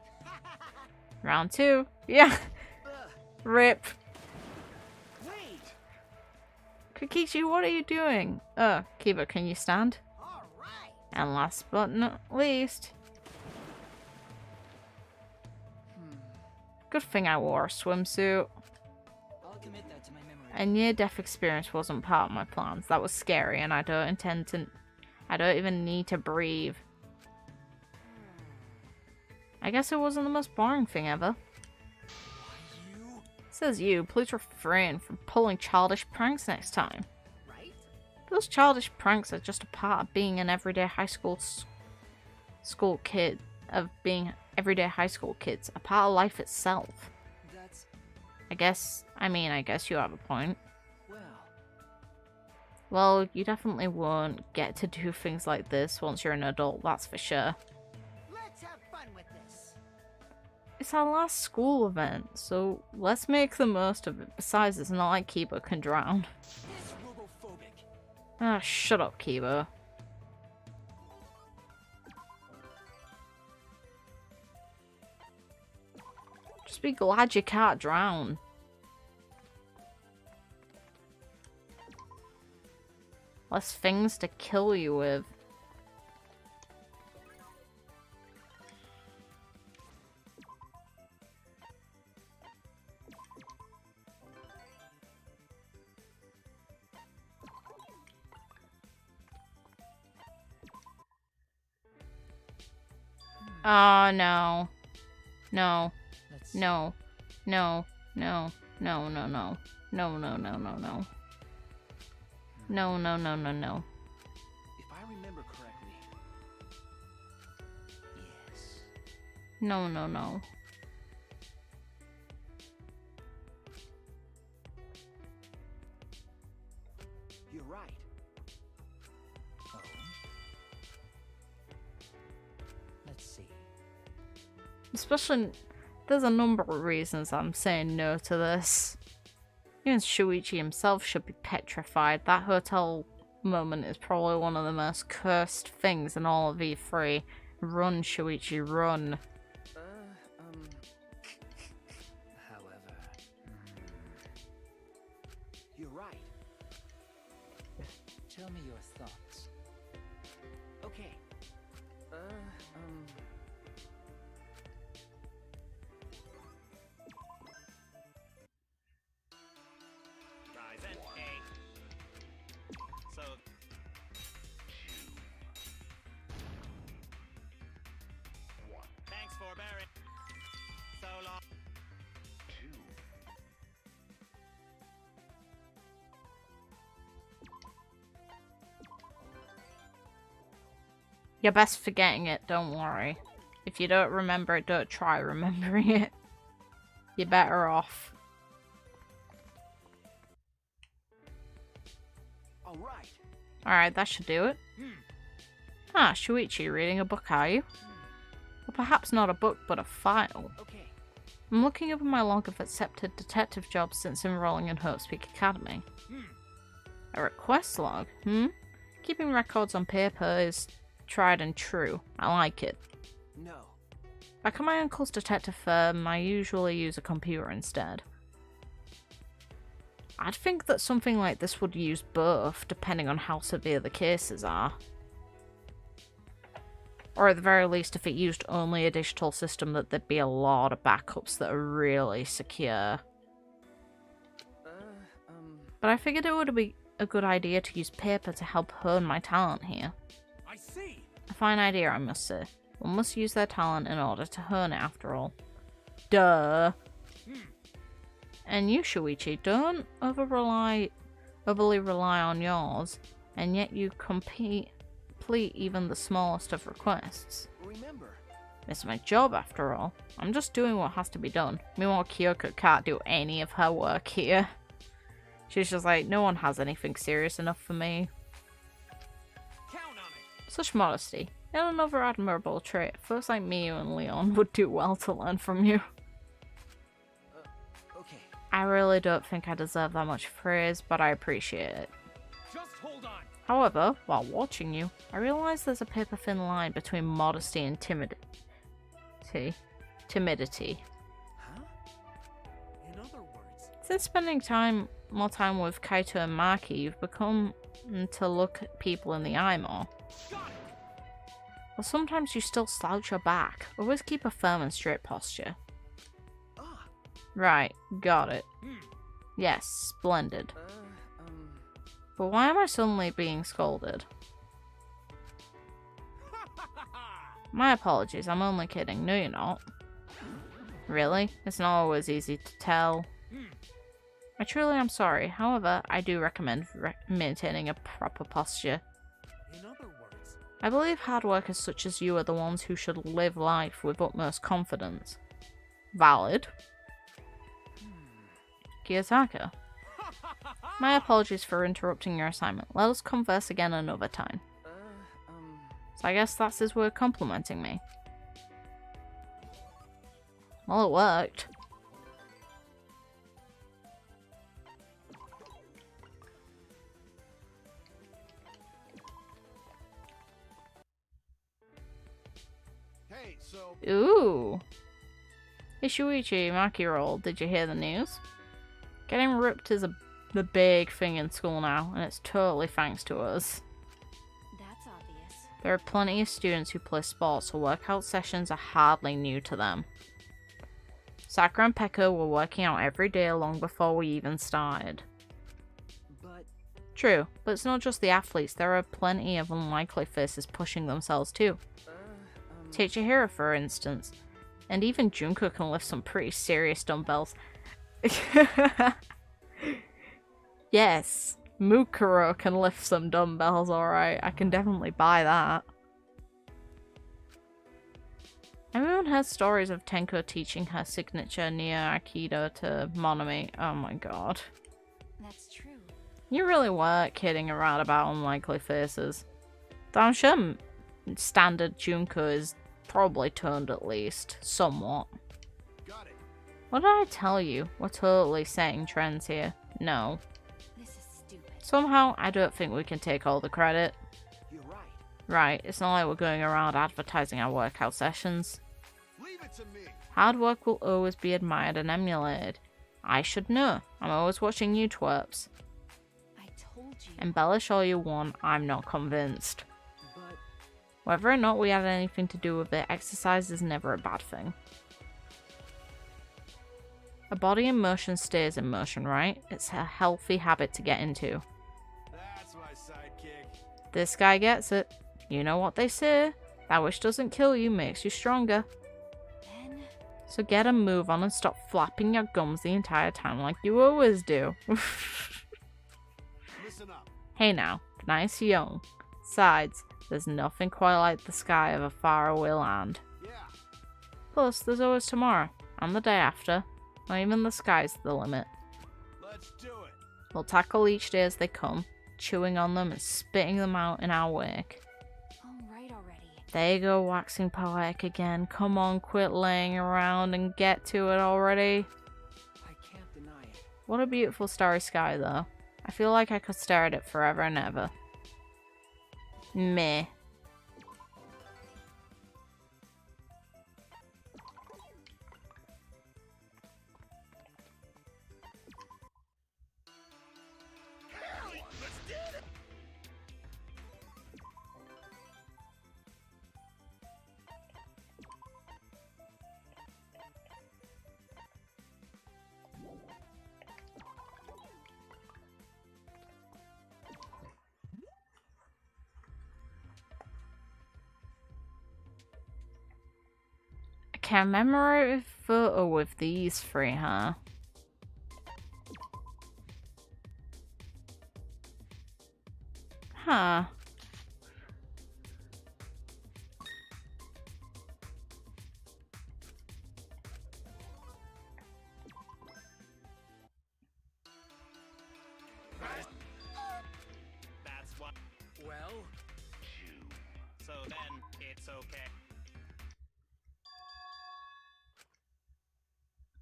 Round 2. Yeah. Rip. Wait! Kokichi, what are you doing? Kiba, can you stand? Alright! And last but not least... Good thing I wore a swimsuit. I'll commit that to my memory. A near-death experience wasn't part of my plans. That was scary, and I don't even need to breathe. I guess it wasn't the most boring thing ever. You? Says you, please refrain from pulling childish pranks next time. Right? Those childish pranks are just a part of being an everyday high school kid. Of being everyday high school kids. A part of life itself. That's... I guess you have a point. well... Well, you definitely won't get to do things like this once you're an adult, that's for sure. Let's have fun with this! It's our last school event, so let's make the most of it. Besides, it's not like Kiba can drown. This robophobic. Ah, shut up, Kiba. Just be glad you can't drown. Less things to kill you with. Oh, no. No. Let's... No. No. No. No, no, no. No, no, no, no, no. No, no, no, no, no. If I remember correctly... Yes. No, no, no. You're right. Oh? Let's see. Especially, there's a number of reasons I'm saying no to this. Even Shuichi himself should be petrified. That hotel moment is probably one of the most cursed things in all of E3. Run, Shuichi, run. However... You're right. Tell me your thoughts. Okay. Rise and A. So, thanks for bearing so long. You're best forgetting it, don't worry. If you don't remember it, don't try remembering it. You're better off. Alright. Alright, that should do it. Ah, Shuichi, reading a book, are you? Or perhaps not a book, but a file. Okay. I'm looking over my log of accepted detective jobs since enrolling in Hope Speak Academy. A request log? Keeping records on paper is tried and true. I like it. No. Back at my uncle's detective firm, I usually use a computer instead. I'd think that something like this would use both, depending on how severe the cases are. Or at the very least, if it used only a digital system, that there'd be a lot of backups that are really secure. But I figured it would be a good idea to use paper to help hone my talent here. I see. A fine idea, I must say. One must use their talent in order to hone it, after all. Duh. And you, Shuichi, don't overly rely on yours, and yet you complete even the smallest of requests. Remember. It's my job, after all. I'm just doing what has to be done. Meanwhile, Kyoko can't do any of her work here. She's just like, no one has anything serious enough for me. Count on it. Such modesty. Yet another admirable trait. Folks like Miyu and Leon would do well to learn from you. Okay. I really don't think I deserve that much praise, but I appreciate it. Just hold on. However, while watching you, I realize there's a paper-thin line between modesty and timidity. Huh? In other words. Since spending more time with Kaito and Maki, you've become to look at people in the eye more. Got it. Well, sometimes you still slouch your back. Always keep a firm and straight posture. Ah. Right, got it. Hmm. Yes, splendid. But why am I suddenly being scolded? My apologies, I'm only kidding. No, you're not. Really? It's not always easy to tell. I truly am sorry. However, I do recommend maintaining a proper posture. In other words. I believe hard workers such as you are the ones who should live life with utmost confidence. Valid. Kiyotaka. My apologies for interrupting your assignment. Let us converse again another time. So I guess that's his way of complimenting me. Well, it worked. Hey, so Ooh. Hey Shuichi, Maki roll. Did you hear the news? Getting ripped is the big thing in school now, and it's totally thanks to us. That's obvious. There are plenty of students who play sports, so workout sessions are hardly new to them. Sakura and Pekka were working out every day long before we even started. But. True, but it's not just the athletes, there are plenty of unlikely faces pushing themselves too. Take Chihiro for instance, and even Junko can lift some pretty serious dumbbells. Yes, Mukuro can lift some dumbbells, alright. I can definitely buy that. Everyone has stories of Tenko teaching her signature Neo Aikido to Monomi. Oh my god. That's true. You really were kidding around about unlikely faces. Though I'm sure standard Junko is probably turned at least, somewhat. got it. What did I tell you? We're totally setting trends here. No. This is stupid. Somehow, I don't think we can take all the credit. You're right. Right, it's not like we're going around advertising our workout sessions. Leave it to me. Hard work will always be admired and emulated. I should know. I'm always watching you twerps. I told you. Embellish all you want, I'm not convinced. But. Whether or not we had anything to do with it, exercise is never a bad thing. A body in motion stays in motion, right? It's a healthy habit to get into. That's my sidekick. This guy gets it. You know what they say. That which doesn't kill you makes you stronger. Then. So get a move on and stop flapping your gums the entire time like you always do. Listen up. Hey now, nice young. Besides, there's nothing quite like the sky of a faraway land. Yeah. Plus, there's always tomorrow, and the day after. Not even the sky's the limit. Let's do it. We'll tackle each day as they come, chewing on them and spitting them out in our wake. All right already. There you go, waxing poetic again. Come on, quit laying around and get to it already. I can't deny it. What a beautiful starry sky, though. I feel like I could stare at it forever and ever. Meh. Let's get it. Commemorative photo with these three, huh? Huh. That's what. Well, So then it's okay.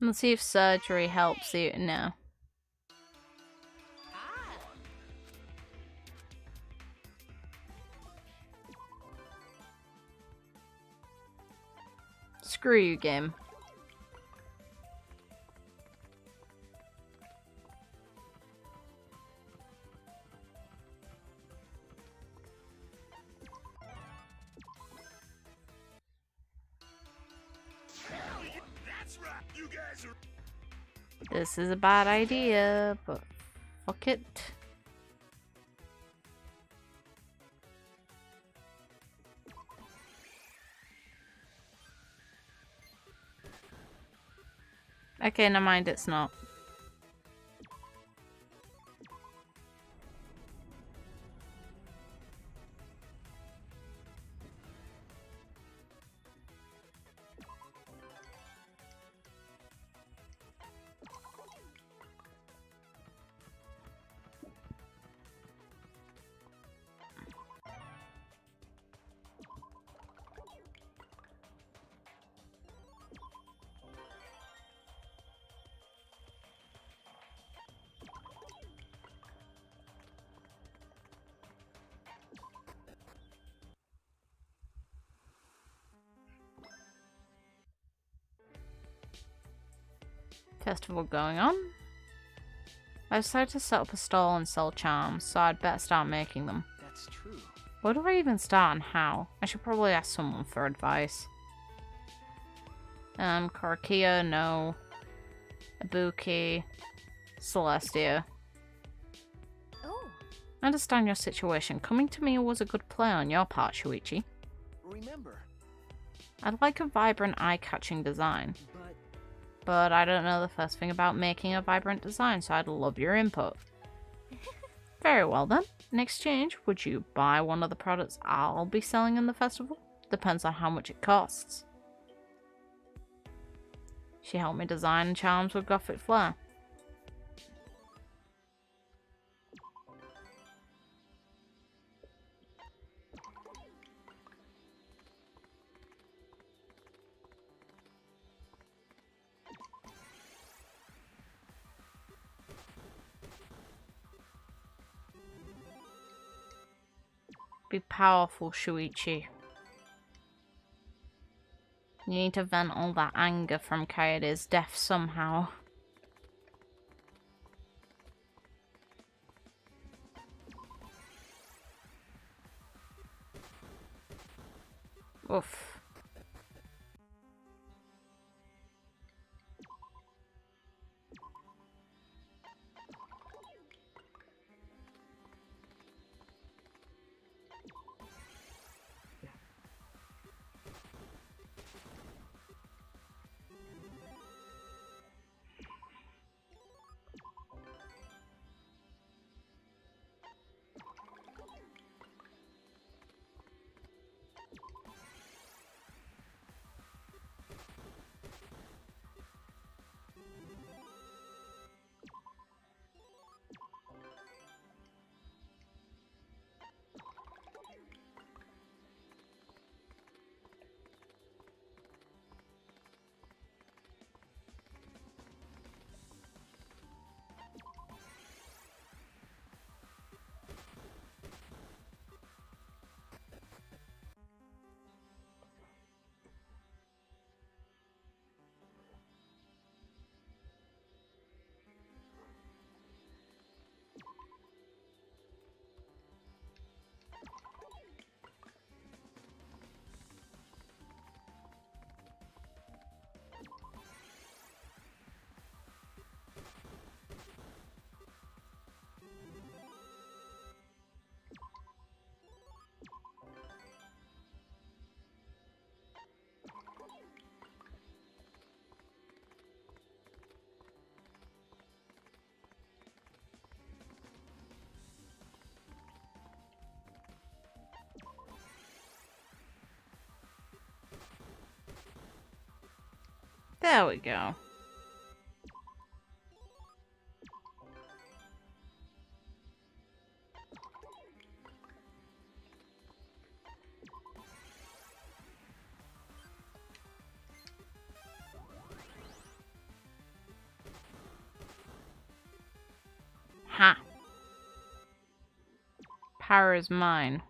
Let's see if surgery helps you. No. Screw you, game. That's right. You guys are. This is a bad idea, but fuck it. Okay, never mind, it's not. Festival going on. I decided to set up a stall and sell charms, so I'd better start making them. that's true. Where do I even start and how? I should probably ask someone for advice. Karakia, no. Ibuki. Celestia. Oh, I understand your situation. Coming to me was a good play on your part, Shuichi. Remember, I'd like a vibrant, eye-catching design. But I don't know the first thing about making a vibrant design, so I'd love your input. Very well then. In exchange, would you buy one of the products I'll be selling in the festival? Depends on how much it costs. She helped me design charms with gothic flair. Be powerful, Shuichi. You need to vent all that anger from Kaede's death somehow. Oof. There we go. Ha. Power is mine.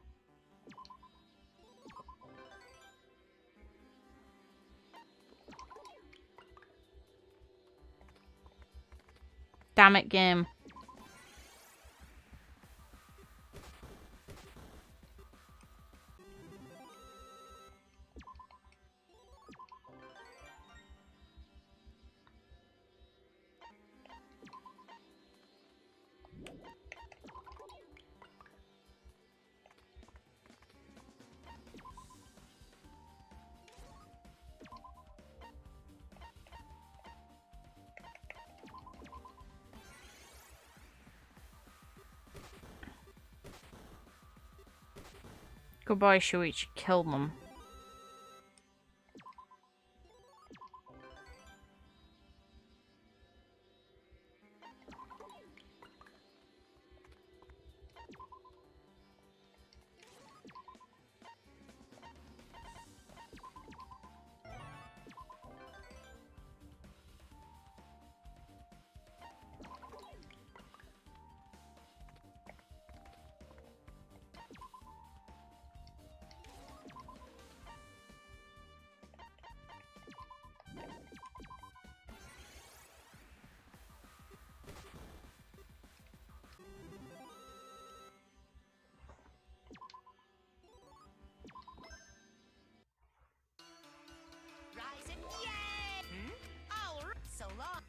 Damn it, game. Goodbye, Shuichi. Kill them. Rise and yay! Oh, so long.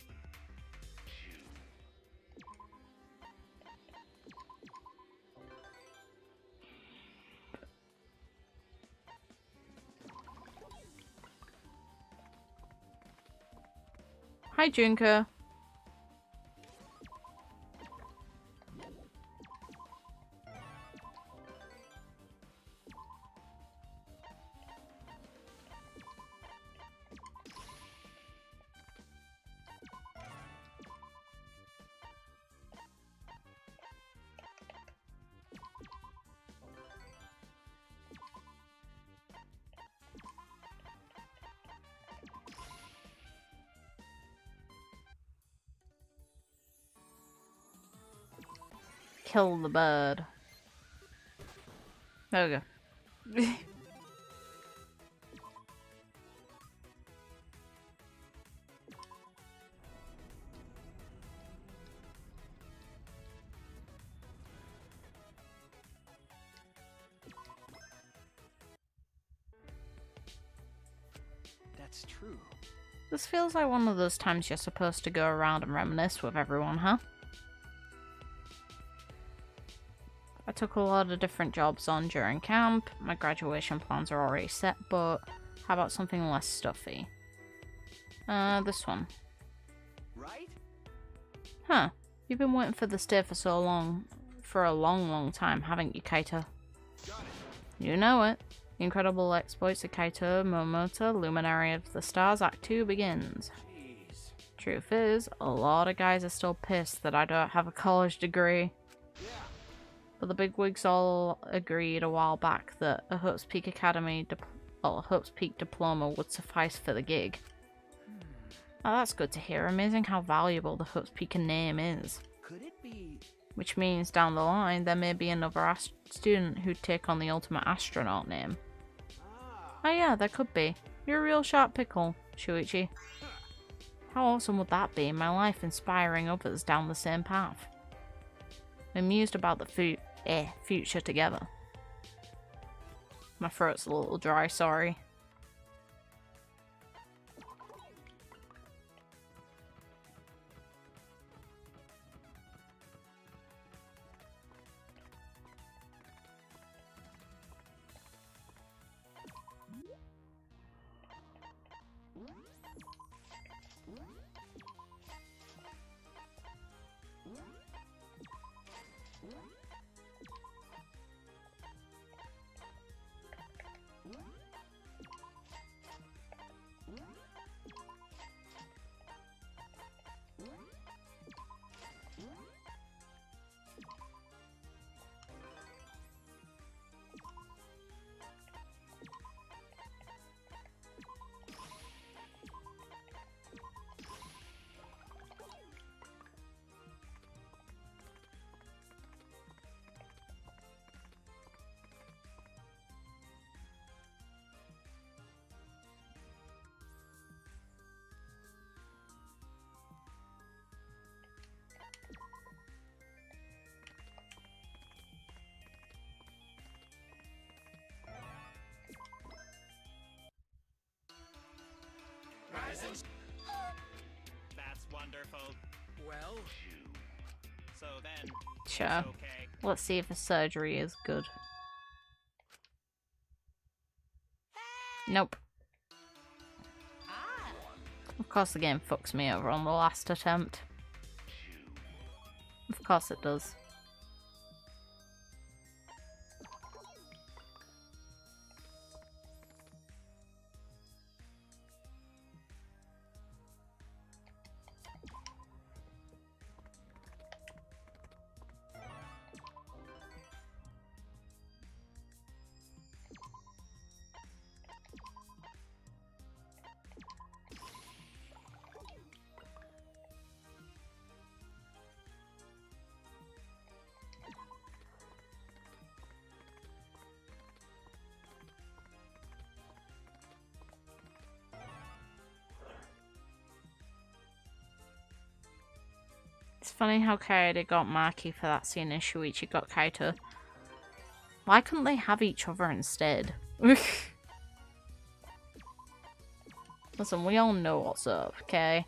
Hi, Junka. Kill the bird. There we go. That's true. This feels like one of those times you're supposed to go around and reminisce with everyone, huh? I took a lot of different jobs on during camp. My graduation plans are already set, but how about something less stuffy? This one. Right? Huh. You've been waiting for this day for so long. For a long time, haven't you, Kaito? Got it. You know it. The incredible exploits of Kaito Momoto, Luminary of the Stars, Act 2 begins. Jeez. Truth is, a lot of guys are still pissed that I don't have a college degree. Yeah. But the bigwigs all agreed a while back that a Hopes Peak Hopes Peak diploma would suffice for the gig. Oh, that's good to hear. Amazing how valuable the Hopes Peak name is. Could it be? Which means down the line there may be another student who'd take on the ultimate astronaut name. Ah. Oh yeah, there could be. You're a real sharp pickle, Shuichi. How awesome would that be, my life inspiring others down the same path? I'm amused about the future together. My throat's a little dry, sorry. That's wonderful. Well, So then, Sure. it's okay. Let's see if the surgery is good. Nope. Ah, Of course the game fucks me over on the last attempt. Of course it does. It's funny how Kaede got Maki for that scene and Shuichi got Kaito. Why couldn't they have each other instead? Listen, we all know what's up, okay?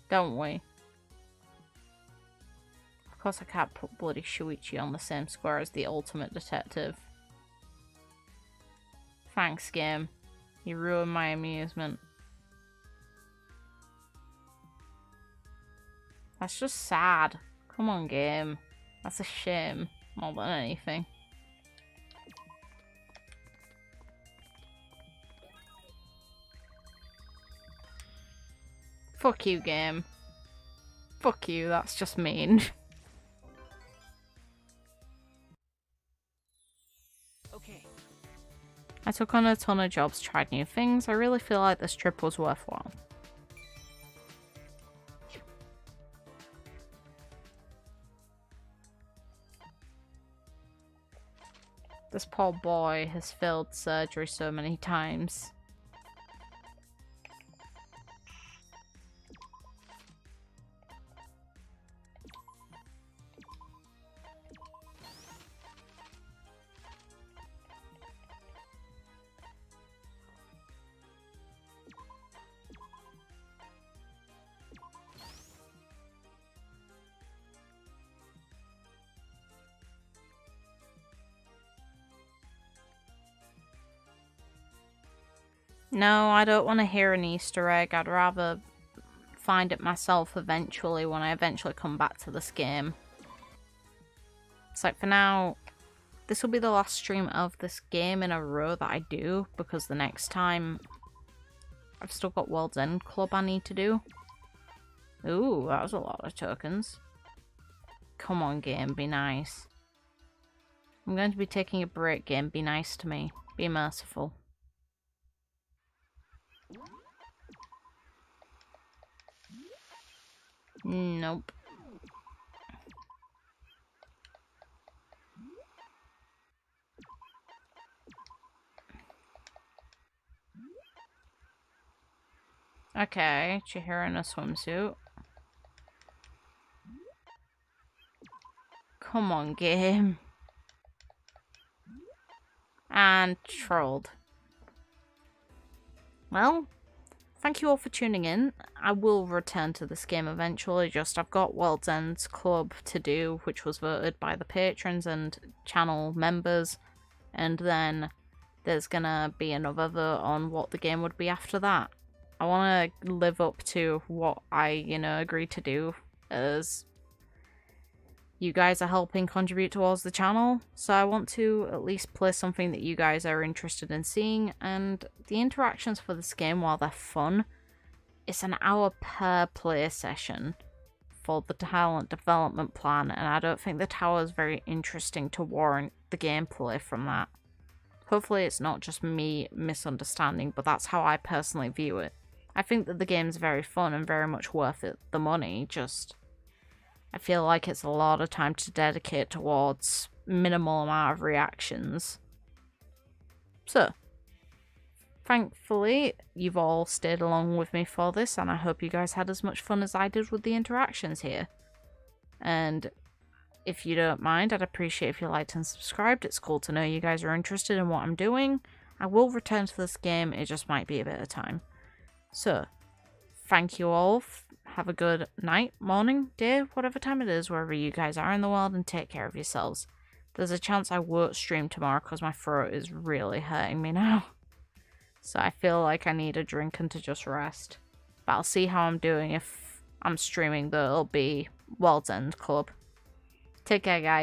Don't we? Of course I can't put bloody Shuichi on the same square as the ultimate detective. Thanks, game. You ruined my amusement. That's just sad. Come on, game. That's a shame, more than anything. Fuck you, game. Fuck you, that's just mean. okay. I took on a ton of jobs, tried new things. I really feel like this trip was worthwhile. This poor boy has failed surgery so many times. No, I don't want to hear an Easter egg. I'd rather find it myself eventually when I eventually come back to this game. It's like, for now, this will be the last stream of this game in a row that I do, because the next time I've still got World's End Club I need to do. Ooh, that was a lot of tokens. Come on, game, be nice. I'm going to be taking a break, game. Be nice to me. Be merciful. Nope. Okay, Chihiro in a swimsuit. Come on, game. And trolled. Well, thank you all for tuning in. I will return to this game eventually, just I've got World's End Club to do, which was voted by the patrons and channel members, and then there's gonna be another vote on what the game would be after that. I want to live up to what I, agreed to do, as you guys are helping contribute towards the channel, so I want to at least play something that you guys are interested in seeing, and the interactions for this game, while they're fun, it's an hour per play session for the talent development plan, and I don't think the tower is very interesting to warrant the gameplay from that. Hopefully it's not just me misunderstanding, but that's how I personally view it. I think that the game's very fun and very much worth it, the money, just I feel like it's a lot of time to dedicate towards minimal amount of reactions. So, thankfully, you've all stayed along with me for this, and I hope you guys had as much fun as I did with the interactions here. And if you don't mind, I'd appreciate if you liked and subscribed. It's cool to know you guys are interested in what I'm doing. I will return to this game, it just might be a bit of time. So, thank you all. Have a good night, morning, day, whatever time it is, wherever you guys are in the world, and take care of yourselves. There's a chance I won't stream tomorrow because my throat is really hurting me now. So I feel like I need a drink and to just rest. But I'll see how I'm doing. If I'm streaming, that'll be World's End Club. Take care, guys.